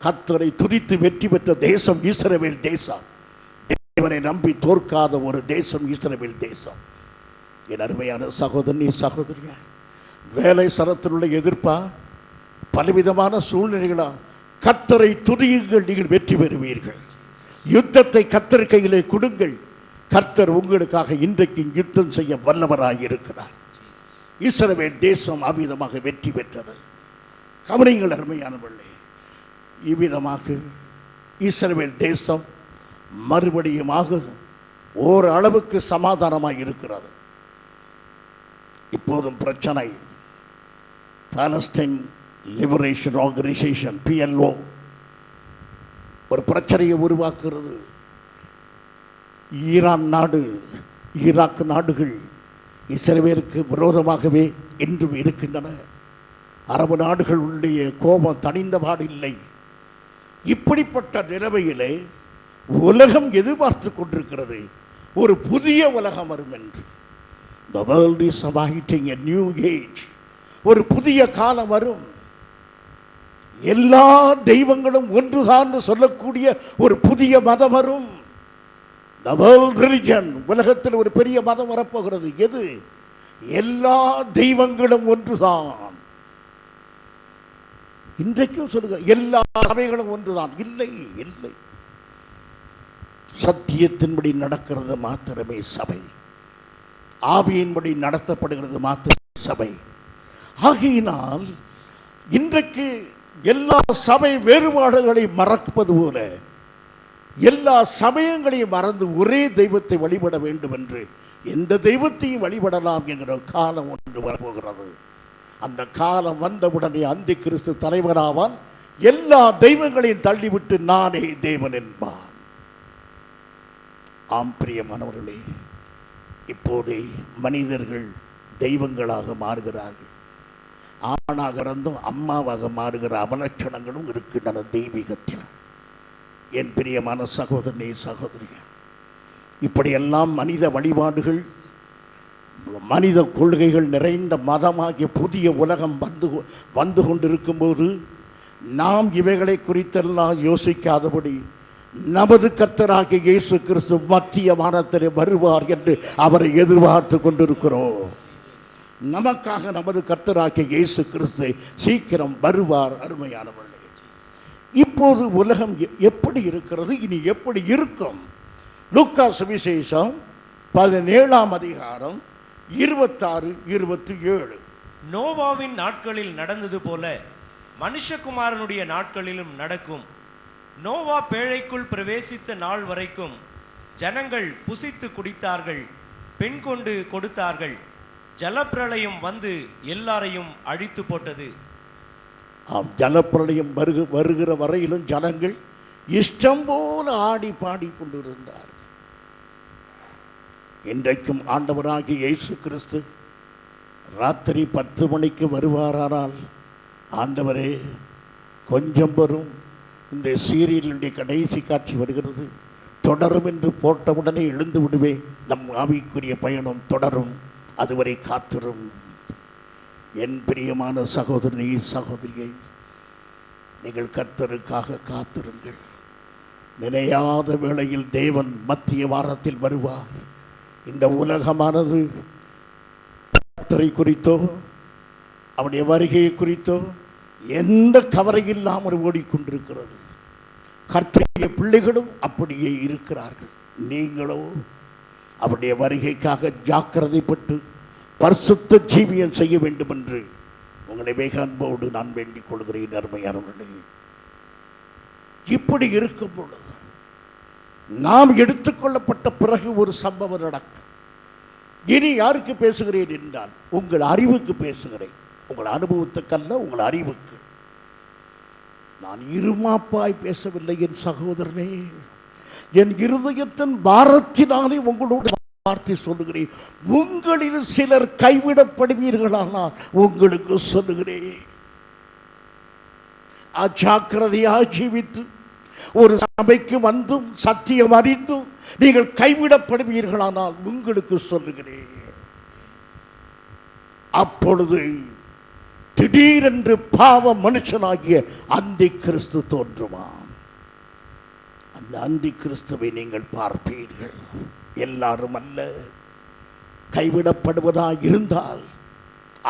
கர்த்தரை துதித்து வெற்றி பெற்ற தேசம் இஸ்ரவேல் தேசம். தேவனை நம்பி தோற்காத ஒரு தேசம் இஸ்ரவேல் தேசம். என் அருமையான சகோதரனே, சகோதரியா, வேலை சரத்தில் உள்ள எதிர்ப்பா, பலவிதமான சூழ்நிலைகளா, கர்த்தரை துதியுங்கள், நீங்கள் வெற்றி பெறுவீர்கள். யுத்தத்தை கர்த்தர் கையிலே கொடுங்கள். கர்த்தர் உங்களுக்காக இன்றைக்கு யுத்தம் செய்ய வல்லவராய் இருக்கிறார். இஸ்ரவேல் தேசம் அவ்விதமாக வெற்றி பெற்றது. கவனிங்கள் அருமையானவர்களே, இவ்விதமாக இஸ்ரவேல் தேசம் மறுபடியுமாக ஓரளவுக்கு சமாதானமாக இருக்கிறது. இப்போதும் பிரச்சனை. பாலஸ்டைன் லிபரேஷன் ஆர்கனைசேஷன் PLO ஒரு பிரச்சனையை உருவாக்குகிறது. ஈரான் நாடு, ஈராக் நாடுகள் இஸ்ரவேலுக்கு விரோதமாகவே இன்றும் இருக்கின்றன. அரபு நாடுகளுடைய கோபம் தணிந்தபாடு இல்லை. இப்படிப்பட்ட நிலைமையிலே உலகம் எதிர்பார்த்து கொண்டிருக்கிறது ஒரு புதிய உலகம் வரும் என்று. The world is awaiting a new age. ஒரு புதிய காலம் வரும். எல்லா தெய்வங்களும் ஒன்றுதான் சொல்லக்கூடிய ஒரு புதிய மதம் வரும். The world religion, உலகத்தில் ஒரு பெரிய மதம் வரப்போகிறது. எது? எல்லா தெய்வங்களும் ஒன்றுதான். இன்றைக்கும் சொல்லுங்க, எல்லா சபைகளும் ஒன்றுதான். இல்லை, இல்லை. சத்தியத்தின்படி நடக்கிறது மாத்திரமே சபை. ஆவியின்படி நடத்தப்படுகிறது மாத்திரம் சபை. ஆகையினால் இன்றைக்கு எல்லா சபை வேறுபாடுகளை மறப்பது போல எல்லா சமயங்களையும் மறந்து ஒரே தெய்வத்தை வழிபட வேண்டும் என்று எந்த தெய்வத்தையும் வழிபடலாம் என்கிற காலம் ஒன்று வரப்போகிறது. அந்த காலம் வந்தவுடனே அந்தி கிறிஸ்து தலைவராவான். எல்லா தெய்வங்களையும் தள்ளிவிட்டு நானே தேவன் என்பான். ஆம் பிரியமானவர்களே, இப்போதே மனிதர்கள் தெய்வங்களாக மாறுகிறார்கள். ஆணாக இருந்தும் அம்மாவாக மாறுகிற அவலட்சணங்களும் இருக்கின்றன தெய்வீகத்தில். என் பிரியமான சகோதரனே சகோதரியா, இப்படியெல்லாம் மனித வழிபாடுகள், மனித கொள்கைகள் நிறைந்த மதமாகிய புதிய உலகம் வந்து கொண்டிருக்கும்போது நாம் இவைகளை குறித்தெல்லாம் யோசிக்காதபடி நமது கர்த்தராகிய இயேசு கிறிஸ்து மத்திய வானத்திலே வருவார் என்று அவரை எதிர்பார்த்து கொண்டிருக்கிறோம். நமக்காக நமது கர்த்தராகிய இயேசு கிறிஸ்து சீக்கிரம் வருவார். அருமையானவர்களே, இப்போது உலகம் எப்படி இருக்கிறது, இனி எப்படி இருக்கும்? லூக்கா சுவிசேஷம் 17ஆம் அதிகாரம் 26, 27. நோவாவின் நாட்களில் நடந்தது போல மனுஷகுமாரனுடைய நாட்களிலும் நடக்கும். நோவா பேழைக்குள் பிரவேசித்த நாள் வரைக்கும் ஜனங்கள் புசித்து குடித்தார்கள், பெண் கொண்டு கொடுத்தார்கள். ஜலப்பிரளயம் வந்து எல்லாரையும் அழித்து போட்டது. ஜலப்பிரளயம் வருகிற வரையிலும் ஜனங்கள் இஷ்டம் போல ஆடி பாடி கொண்டிருந்தார்கள். இன்றைக்கும் ஆண்டவராகிய இயேசு கிறிஸ்து ராத்திரி 10 மணிக்கு வருவாரானால், ஆண்டவரே கொஞ்சம் வரும், இந்த சீரியலுடைய கடைசி காட்சி வருகிறது, தொடரும் என்று போட்டவுடனே எழுந்து விடுவேன், நம் ஆவிக்குரிய பயணம் தொடரும், அதுவரை காத்திரும். என் பிரியமான சகோதரனே சகோதரியை, நீங்கள் கர்த்தருக்காக காத்திருங்கள். நினையாத வேளையில் தேவன் மத்திய வாரத்தில் வருவார். இந்த உலகமானது கர்த்தரை குறித்தோ அவருடைய வருகையை குறித்தோ எந்த கவலையில்லாமல் ஓடிக்கொண்டிருக்கிறது. கர்த்தருடைய பிள்ளைகளும் அப்படியே இருக்கிறார்கள். நீங்களோ அவருடைய வருகைக்காக ஜாக்கிரதைப்பட்டு பரிசுத்த ஜீவியம் செய்ய வேண்டும் என்று உங்களை வெகு அன்போடு நான் வேண்டிக் கொள்கிறேன். அருமையானவர்களே, இப்படி இருக்கும் பொழுது நாம் எடுத்துக்கொள்ளப்பட்ட பிறகு ஒரு சம்பவம் நடக்கும். இனி யாருக்கு பேசுகிறேன் என்றால் உங்கள் அறிவுக்கு பேசுகிறேன், உங்கள் அனுபவத்துக்கல்ல, உங்கள் அறிவுக்கு. நான் இருமாப்பாய் பேசவில்லை என் சகோதரனே. என் இருதயத்தின் பாரத்தினாலே உங்களோடு வார்த்தை சொல்லுகிறேன். உங்களில் சிலர் கைவிடப்படுவீர்களானால் உங்களுக்கு சொல்லுகிறேன், அஜாக்கிரதையாக ஜீவித்து ஒரு சபைக்கு வந்தும் சத்தியம் அறிந்தும் நீங்கள் கைவிடப்படுவீர்களானால் உங்களுக்கு சொல்லுகிறேன், அப்பொழுது திடீரென்று பாவ மனுஷனாகிய அந்தி கிறிஸ்து தோன்றுவான். அந்த அந்தி கிறிஸ்துவை நீங்கள் பார்ப்பீர்கள். எல்லாரும் அல்ல, கைவிடப்படுவதாக இருந்தால்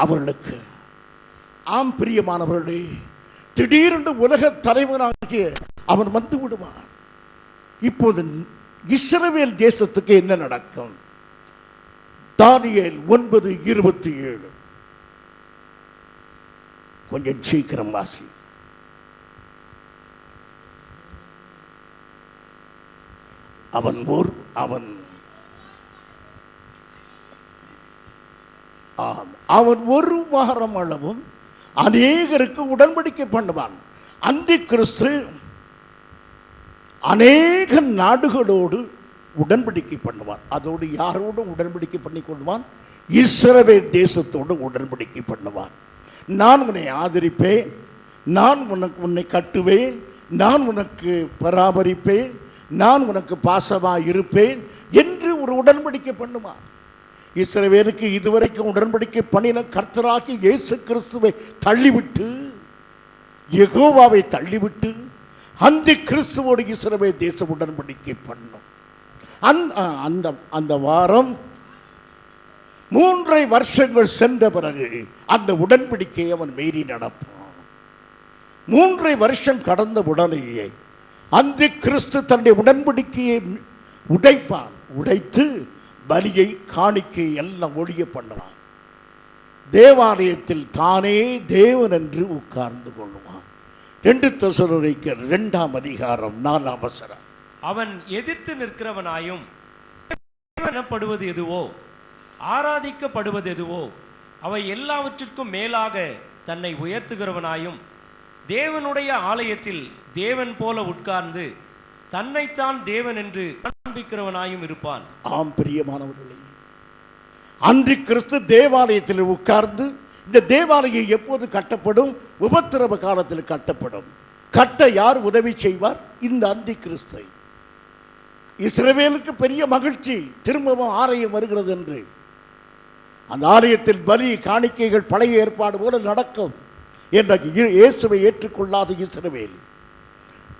அவர்களுக்கு. ஆம் பிரியமானவர்களே, திடீரென்று உலக தலைவனாகிய அவன் வந்து விடுவான். இப்போது இஸ்ரவேல் தேசத்துக்கு என்ன நடக்கும்? தானியேல் 9:27. கொஞ்சம் சீக்கிரம் வாசி. அவன் ஒரு வாரம் அளவும் அநேகருக்கு உடன்படிக்கை பண்ணுவான். அந்தி கிறிஸ்து அநேக நாடுகளோடு உடன்படிக்கை பண்ணுவான். அதோடு யாரோடு உடன்படிக்கை பண்ணி கொள்வான்? இஸ்ரவேல் தேசத்தோடு உடன்படிக்கை பண்ணுவான். நான் உன்னை ஆதரிப்பேன், நான் உன்னை கட்டுவேன், நான் உனக்கு பராமரிப்பேன், நான் உனக்கு பாசமாக இருப்பேன் என்று ஒரு உடன்படிக்கை பண்ணுவான். இஸ்ரவேலுக்கு இதுவரைக்கும் உடன்படிக்கை பண்ணின கர்த்தராகி இயேசு கிறிஸ்துவை தள்ளிவிட்டு, யெகோவாவை தள்ளிவிட்டு அந்தி கிறிஸ்துவோடு இஸ்ரவேல் தேசம் உடன்படிக்கை பண்ணும். அந்த வாரம் 3 வருஷங்கள் சென்ற பிறகு அந்த உடன்படிக்கையை அவன் மீறி நடப்பான். 3 வருஷம் கடந்த உடனேயே அந்தி கிறிஸ்து தன்னுடைய உடன்படிக்கையை உடைப்பான். உடைத்து பலியை, காணிக்கை எல்லாம் ஒழிய பண்ணுவான். தேவாலயத்தில் தானே தேவன் என்று உட்கார்ந்து கொள்ளுவான். 2 தெசலோனிக்கர் 2ஆம் அதிகாரம் 4ஆம் வசனம். அவன் எதிர்த்து நிற்கிறவனாயும் எனப்படுவது எதுவோ ஆராதிக்கப்படுவது எதுவோ அவை எல்லாவற்றிற்கும் மேலாக தன்னை உயர்த்துகிறவனாயும் தேவனுடைய ஆலயத்தில் தேவன் போல உட்கார்ந்து தன்னைத்தான் தேவன் என்று காண்பிக்கிறவனாயும் இருப்பான். ஆம் பிரியமானவர்களே, அன்றி கிறிஸ்து தேவாலயத்தில் உட்கார்ந்து, இந்த தேவாலயம் எப்போது கட்டப்படும்? உபத்திரவ காலத்தில் கட்டப்படும். கட்ட யார் உதவி செய்வார்? இந்த அந்தி கிறிஸ்து. இஸ்ரவேலுக்கு பெரிய மகிழ்ச்சி, திரும்பவும் ஆலயம் வருகிறது என்று. அந்த ஆலயத்தில் பலி காணிக்கைகள் பழைய ஏற்பாடு போல நடக்கும். இன்றைக்கு இயேசுவை ஏற்றுக்கொள்ளாத இஸ்ரவேல்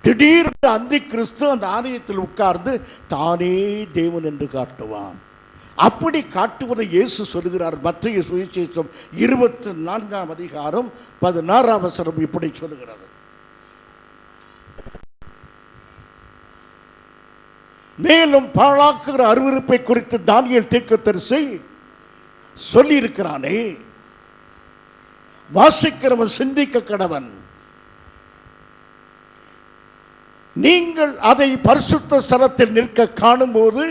திடீரென்று அந்தி கிறிஸ்து அந்த ஆலயத்தில் உட்கார்ந்து தானே தேவன் என்று காட்டுவான். அப்படி காட்டுவதை இயேசு சொல்கிறார். மத்திய சுவிசேஷம் 24ஆம் அதிகாரம் 16ஆம் வசனம் இப்படி சொல்லுகிறது. மேலும் பாழாக்குகிற அருவருப்பை குறித்து தானியேல் தீர்க்கதரிசி சொல்லி இருக்கிறானே, வாசிக்கிறவன் சிந்திக்க கடவன். நீங்கள் அதை பரிசுத்த ஸ்தலத்தில் நிற்க காணும்போது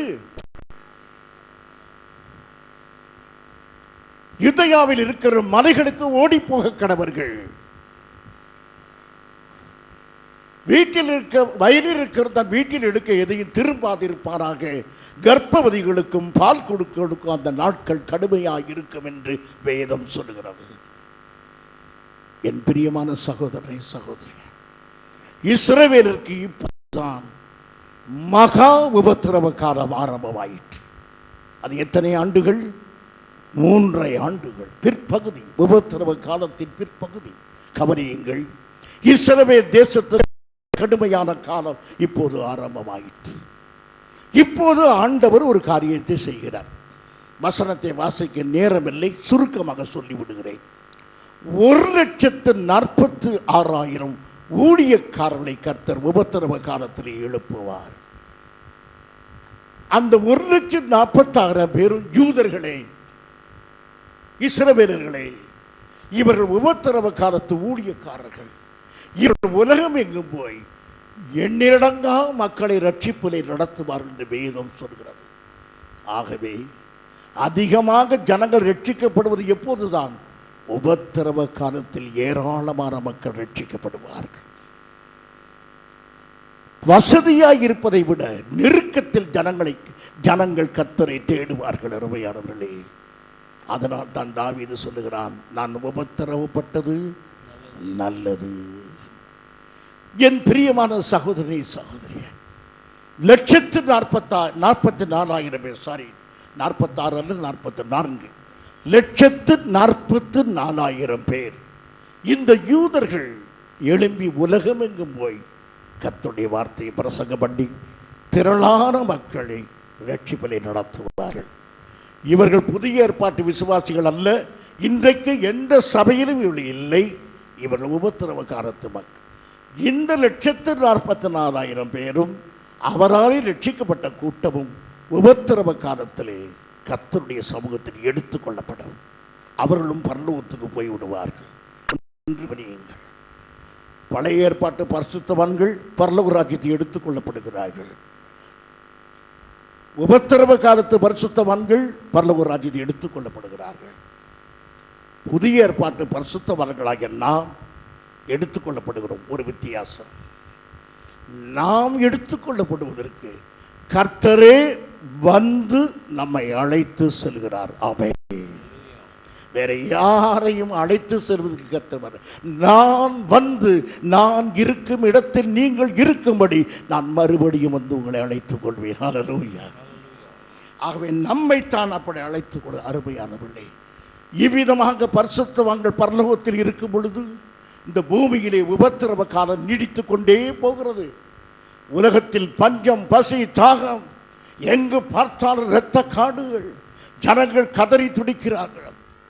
யூதேயாவில் இருக்கிற மலைகளுக்கு ஓடி போக கடவர்கள். வீட்டில் இருக்க வயலில் இருக்கிற தன் வீட்டில் எடுக்க எதையும் திரும்பாதிருப்பாராக. கர்ப்பவதிகளுக்கும் பால் கொடுக்கும் அந்த நாட்கள் கடுமையாக இருக்கும் என்று வேதம் சொல்லுகிறது. என் பிரியமான சகோதரனை சகோதரி, இஸ்ரவேலருக்கு இப்போதுதான் மகா உபத்திரவ காலம் ஆரம்பமாயிற்று. அது எத்தனை ஆண்டுகள்? 3.5 ஆண்டுகள். பிற்பகுதி, உபத்திரவ காலத்தின் பிற்பகுதி. கவனியுங்கள், இஸ்ரவேல் தேசத்தில் கடுமையான காலம் இப்போது ஆரம்பமாயிற்று. இப்போது ஆண்டவர் ஒரு காரியத்தை செய்கிறார். வசனத்தை வாசிக்க நேரமில்லை, சுருக்கமாக சொல்லிவிடுகிறேன். 1,46,000 ஊழியக்காரர்களை கர்த்தர் உபத்திரவ காலத்தில் எழுப்புவார். அந்த 1,46,000 பேரும் யூதர்களே, இஸ்ரவேலர்களே. இவர்கள் உபத்திரவ காலத்து ஊழியக்காரர்கள். இவர்கள் உலகம் எங்கும் போய் எண்ணிலடங்கா மக்களை ரட்சிப்பிலே நடத்துவார்கள் என்று வேதம் சொல்கிறது. ஆகவே அதிகமாக ஜனங்கள் ரட்சிக்கப்படுவது எப்போதுதான்? உபத்திரவ காலத்தில் ஏராளமான மக்கள் ரட்சிக்கப்படுவார்கள். வசதியாய் இருப்பதை விட நெருக்கத்தில் ஜனங்கள் கர்த்தரை தேடுவார்கள். அருமையானவர்களே, அதனால் தான் தாவீது சொல்லுகிறான், நான் உபத்திரவப்பட்டது நல்லது. என் பிரியமான சகோதரி சகோதரிய, 1,44,000 பேர், சாரி 46 அல்ல 44, 1,44,000 பேர் இந்த யூதர்கள் எழும்பி உலகமெங்கும் போய் கர்த்தருடைய வார்த்தையை பிரசங்கம் பண்ணி திரளான மக்களை ரட்சிப்பிலே நடத்துவார்கள். இவர்கள் புதிய ஏற்பாட்டு விசுவாசிகள் அல்ல. இன்றைக்கு எந்த சபையிலும் இவர்கள் இல்லை. இவர்கள் உபத்திரவ காலத்து மக்கள். இந்த 1,44,000 பேரும் அவராலே ரட்சிக்கப்பட்ட கூட்டமும் உபத்திரவ காலத்திலே கர்த்தருடைய சமூகத்தில் எடுத்துக் கொள்ளப்படும். அவர்களும் பரலோகத்துக்கு போய் விடுவார்கள். பழைய ஏற்பாட்டு பரிசுத்தவான்கள் பரலோக ராஜ்யத்தை எடுத்துக் கொள்ளப்படுகிறார்கள். உபத்திரவ காலத்து பரிசுத்தவான்கள் பரலோக ராஜ்யத்தை எடுத்துக் கொள்ளப்படுகிறார்கள். புதிய ஏற்பாட்டு பரிசுத்தவான்களாகிய நாம் எடுத்துக்கொள்ளப்படுகிறோம். ஒரு வித்தியாசம், நாம் எடுத்துக்கொள்ளப்படுவதற்கு கர்த்தரே வந்து நம்மை அழைத்து செல்கிறார். ஆமென். வேற யாரையும் அழைத்து செல்வதற்கு கர்த்தர், நான் வந்து நான் இருக்கும் இடத்தில் நீங்கள் இருக்கும்படி நான் மறுபடியும் வந்து உங்களை அழைத்துக் கொள்வேன். ஹல்லேலூயா. ஆகவே நம்மைத்தான் அப்படி அழைத்துக் கொள்ள. அருமையானவர்களே, இவ்விதமாக பரிசுத்தவான்கள் பரலோகத்தில் இருக்கும் பொழுது இந்த பூமியிலே உபத்திரவ காலம் நீடித்துக் கொண்டே போகிறது. உலகத்தில் பஞ்சம், பசி, தாகம், எங்கு பார்த்தாலும் இரத்த காடுகள். ஜனங்கள் கதறி துடிக்கிறார்கள்.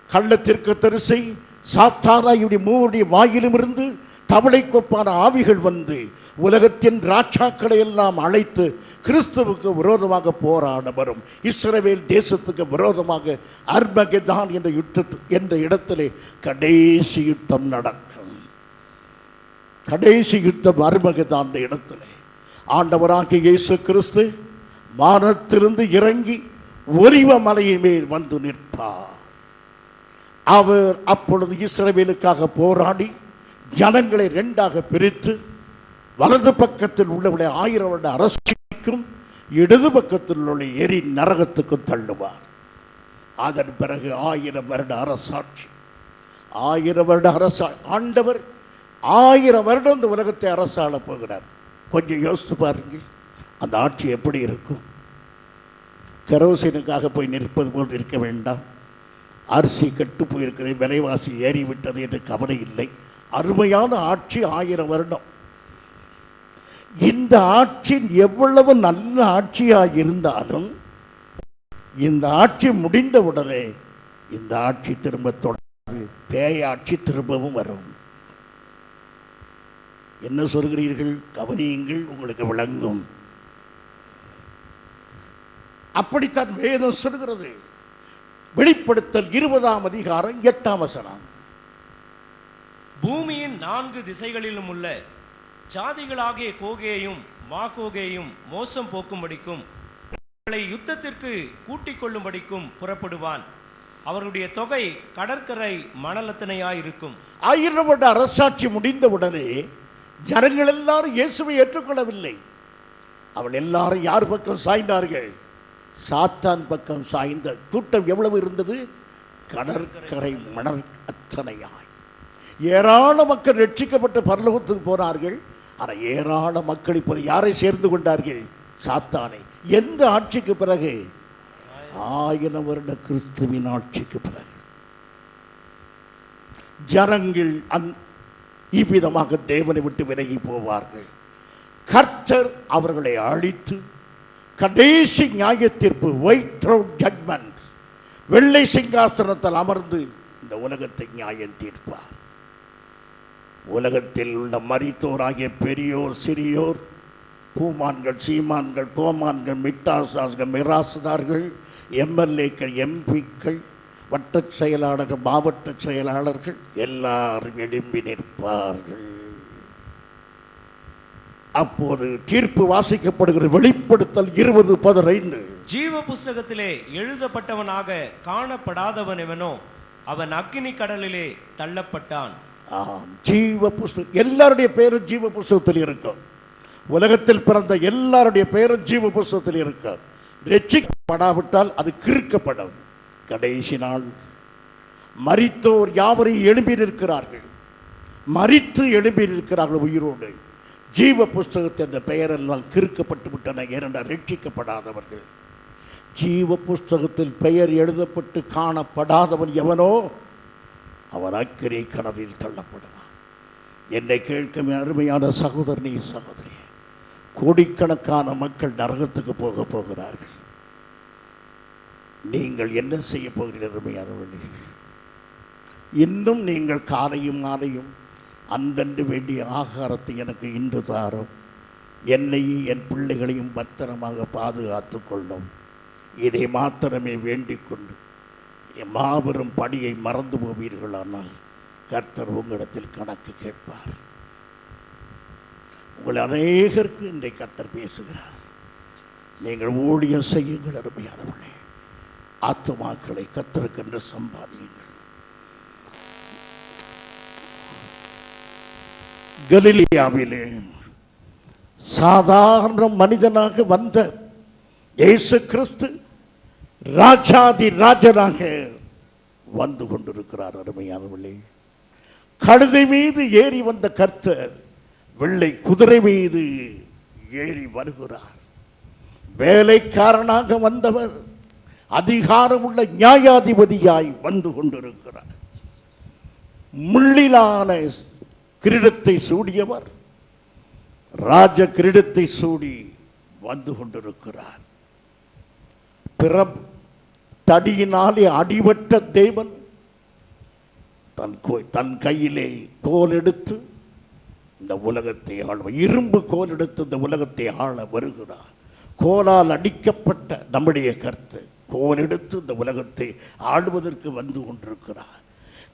கள்ளத்திற்கு தரிசை சாத்தாராயுடைய மூவருடைய வாயிலும் இருந்து தவளை கொப்பான ஆவிகள் வந்து உலகத்தின் ராஜாக்களை எல்லாம் அழைத்து கிறிஸ்துவுக்கு விரோதமாக போராட வரும். இஸ்ரவேல் தேசத்துக்கு விரோதமாக அர்மகெதான் என்ற இடத்திலே கடைசி யுத்தம் நடக்கும். கடைசி யுத்தம் அர்மகெதான் இடத்திலே. ஆண்டவராகிய இயேசு கிறிஸ்து வானத்திலிருந்து இறங்கி ஒலிவ மலையின் மேல் வந்து நிற்பார். அவர் அப்பொழுது இஸ்ரவேலுக்காக போராடி ஜனங்களை இரண்டாக பிரித்து வலது பக்கத்தில் உள்ளவர்களை 1000 வருட அரசிக்கும் இடது பக்கத்தில் உள்ள எரி நரகத்துக்கு தள்ளுவார். அதன் பிறகு 1000 வருட அரசாட்சி. 1000 வருட ஆண்டவர் 1000 வருடம் இந்த உலகத்தை அரசாள போகிறார். கொஞ்சம் யோசித்து பாருங்க, அந்த ஆட்சி எப்படி இருக்கும்? கெரோசினுக்காக போய் நிற்பது போல் இருக்க வேண்டாம். அரிசி கெட்டு போயிருக்கிறது, விலைவாசி ஏறிவிட்டது என்று கவலை இல்லை. அருமையான ஆட்சி 1000 வருடம். இந்த ஆட்சி எவ்வளவு நல்ல ஆட்சியாக இருந்தாலும் இந்த ஆட்சி முடிந்தவுடனே இந்த ஆட்சி திரும்ப தொடர்ந்து பேயாட்சி திரும்பவும் வரும். என்ன சொல்கிறீர்கள்? கவனியுங்கள், உங்களுக்கு விளங்கும். அப்படித்தான் வேதம் சொல்கிறது. வெளிப்படுத்தல் 20ஆம் அதிகாரம் 8ஆம் வசனம். பூமியின் 4 திசைகளிலும் உள்ள ஜாதிகளாகிய கோகேயும் மாகோகேயும் மோசம் போக்கும்படிக்கும் அவர்களை யுத்தத்திற்கு கூட்டிக் கொள்ளும்படிக்கும் புறப்படுவான். அவருடைய தொகை கடற்கரை மணலத்தனையாயிருக்கும். 1000 வருட அரசாட்சி முடிந்தவுடனே ஜனங்கள் எல்லாரும் இயேசுவை ஏற்றுக்கொள்ளவில்லை. அவள் எல்லாரும் யார் பக்கம் சாய்ந்தார்கள்? சாத்தான் பக்கம் சாய்ந்த கூட்டம் எவ்வளவு இருந்தது? கடற்கரை மணல் அத்தனையாய். ஏராள மக்கள் ரட்சிக்கப்பட்டு பரலோகத்துக்கு போனார்கள். ஆனால் ஏராள மக்கள் இப்போது யாரை சேர்ந்து கொண்டார்கள்? சாத்தானை. எந்த ஆட்சிக்கு பிறகு? 1000 வருட கிறிஸ்துவின் ஆட்சிக்கு பிறகு. ஜனங்கள் இவ்விதமாக தேவனை விட்டு விலகி போவார்கள். கர்த்தர் அவர்களை அழித்து கடைசி நியாய தீர்ப்பு, ஒயிட் த்ரோன் ஜட்மெண்ட், வெள்ளை சிங்காசனத்தில் அமர்ந்து இந்த உலகத்தை நியாயம் தீர்ப்பார். உலகத்தில் உள்ள மரித்தோராகிய பெரியோர் சிறியோர், பூமான்கள் சீமான்கள் கோமான்கள் மிட்டாசாஸ்கள் மிராசுதார்கள், எம்எல்ஏக்கள் எம்பிக்கள், வட்ட செயலாளர்கள் மாவட்ட செயலாளர்கள் எல்லாரும் எழும்பி நிற்பார்கள். அப்போது தீர்ப்பு வாசிக்கப்படுகிறது. வெளிப்படுத்தல் 20:15. ஜீவ புஸ்தகத்திலே எழுதப்பட்டவனாக காணப்படாதவன் எவனோ அவன் அக்கினி கடலிலே தள்ளப்பட்டான். ஜீவ புஸ்தகம் எல்லாருடைய பேரும் ஜீவ புஸ்தகத்தில் இருக்கும். உலகத்தில் பிறந்த எல்லாருடைய பேரும் ஜீவ புஸ்தகத்தில் இருக்கும். ரட்சிக்கப்படாவிட்டால் அது கிறுக்கப்படும். கடைசி நாள் மரித்தோர் யாவரையும் எழும்பி நிற்கிறார்கள். மரித்து எழும்பி நிற்கிறார்கள் உயிரோடு. ஜீவ புஸ்தகத்தில் அந்த பெயரெல்லாம் கிறுக்கப்பட்டு விட்டன. ஏனென்றால் ரட்சிக்கப்படாதவர்கள். ஜீவ புஸ்தகத்தில் பெயர் எழுதப்பட்டு காணப்படாதவன் எவனோ அவன் அக்கினி கடலில் தள்ளப்படுவான். என்னை கேட்கும் அருமையான சகோதரனே சகோதரி, கோடிக்கணக்கான மக்கள் நரகத்துக்கு போகிறார்கள். நீங்கள் என்ன செய்ய போகிறீர்கள்? அருமையானவர்களே, இன்னும் நீங்கள் காலையும் மாலையும் அந்தண்டு வேண்டிய ஆகாரத்தை எனக்கு இன்று தாரும், என்னையும் என் பிள்ளைகளையும் பத்திரமாக பாதுகாத்து கொள்ளும், இதை மாத்திரமே வேண்டிக் கொண்டு மாபெரும் பணியை மறந்து போவீர்களானால் கர்த்தர் உங்களிடத்தில் கணக்கு கேட்பார். உங்கள் அநேகருக்கு இன்றைக்கு கர்த்தர் பேசுகிறார். நீங்கள் ஊழியம் செய்யுங்கள் அருமையானவர்களே. ஆத்துமாக்களை கர்த்தருக்கென்று சம்பாதியுங்கள். கலிலேயாவிலே சாதாரண மனிதனாக வந்த இயேசு கிறிஸ்து ராஜாதி ராஜனாக வந்து கொண்டிருக்கிறார். அருமையானவர்களே, கழுதை மீது ஏறி வந்த கர்த்தர் வெள்ளை குதிரை மீது ஏறி வருகிறார். வேலைக்காரனாக வந்தவர் அதிகாரமுள்ள நியாயாதிபதியாய் வந்து கொண்டிருக்கிறார். முள்ளிலான கிரீடத்தை சூடியவர் ராஜ கிரீடத்தை சூடி வந்து கொண்டிருக்கிறார். தடியினாலே அடிபட்ட தேவன் தன் கையிலே கோல் எடுத்து இந்த உலகத்தை ஆள, இரும்பு கோல் எடுத்து இந்த உலகத்தை ஆள வருகிறார். கோலால் அடிக்கப்பட்ட நம்முடைய கர்த்தர் கோல் எடுத்து இந்த உலகத்தை ஆளுவதற்கு வந்து கொண்டிருக்கிறார்.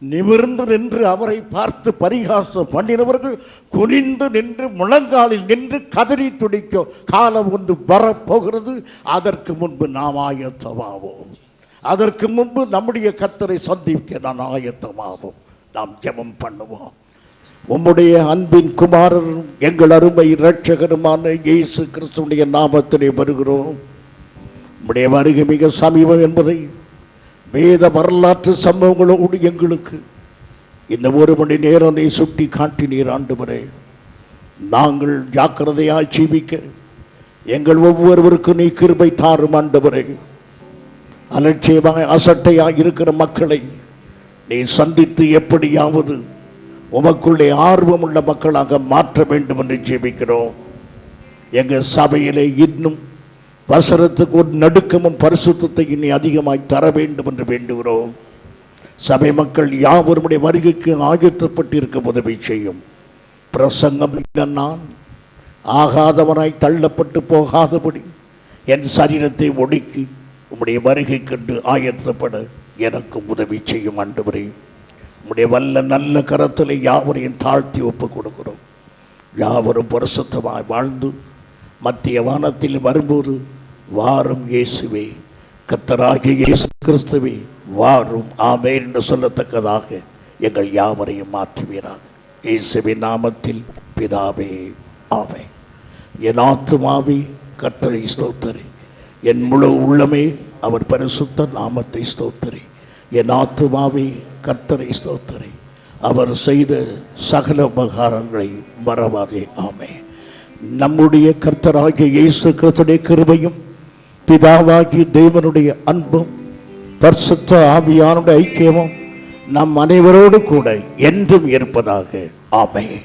நிமிர்ந்து நின்று அவரை பார்த்து பரிகாசம் பண்ணினவர்கள் குனிந்து நின்று முழங்காலில் நின்று கதறி துடிக்க காலம் ஒன்று வரப்போகிறது. அதற்கு முன்பு நாம் ஆயத்தமாவோம். அதற்கு முன்பு நம்முடைய கர்த்தரை சந்திக்க நான் ஆயத்தமாவோம். நாம் ஜெபம் பண்ணுவோம். உம்முடைய அன்பின் குமாரரும் எங்கள் அருமை இரட்சகருமான இயேசு கிறிஸ்துவுடைய நாமத்திலே வருகிறோம். உம்முடைய வருகை மிக சமீபம் என்பதை வேத வரலாற்று சம்பவங்களோடு எங்களுக்கு இந்த 1 மணி நேரம் நீ சுட்டி காட்டினீர் ஆண்டவரே. நாங்கள் ஜாக்கிரதையாய் ஜீவிக்க எங்கள் ஒவ்வொருவருக்கும் நீ கிருபை தாரும் ஆண்டவரே. அலட்சியமாய் அசட்டையாய் இருக்கிற மக்களை நீ சந்தித்து எப்படியாவது உமக்குள்ளே ஆர்வமுள்ள மக்களாக மாற்ற வேண்டும் என்று ஜெபிக்கிறோம். எங்கள் சபையிலே இன்னும் வசனத்துக்கு ஒரு நடுக்கமும் பரிசுத்தத்தை இனி அதிகமாய் தர வேண்டும் என்று வேண்டுகிறோம். சபை மக்கள் யாவருடைய வருகைக்கு ஆயத்தப்பட்டு இருக்க உதவி செய்யும். பிரசங்கம் நான் ஆகாதவனாய் தள்ளப்பட்டு போகாதபடி என் சரீரத்தை ஒடுக்கி உம்முடைய வருகை கண்டு ஆயத்தப்பட எனக்கும் உதவி செய்யும் ஆண்டவரே. உம்முடைய வல்ல நல்ல கரத்தில் யாவரையும் தாழ்த்தி ஒப்புக் கொடுக்கிறோம். யாவரும் பரிசுத்தமாய் வாழ்ந்து மத்திய வானத்தில் வரும்போது வாரும் இயேசுவே, கர்த்தராகிய இயேசு கிறிஸ்துவே வாரும் ஆமென் என்று சொல்லத்தக்கதாக எங்கள் யாவரையும் மாற்றுவீராக. இயேசுவின் நாமத்தில் பிதாவே ஆமென். என் ஆத்துமாவே கர்த்தரை ஸ்தோத்திரி, என் முழு உள்ளமே அவர் பரிசுத்த நாமத்தை ஸ்தோத்திரி. என் ஆத்துமாவே கர்த்தரை ஸ்தோத்திரி, அவர் செய்த சகல உபகாரங்களை மறவாதே. ஆமென். நம்முடைய கர்த்தராகிய இயேசு கிறிஸ்துவின் கிருபையும் பிதாவாகிய தேவனுடைய அன்பும் பரிசுத்த ஆவியானுடைய ஐக்கியமும் நம் அனைவரோடு கூட என்றும் இருப்பதாக. ஆமென்.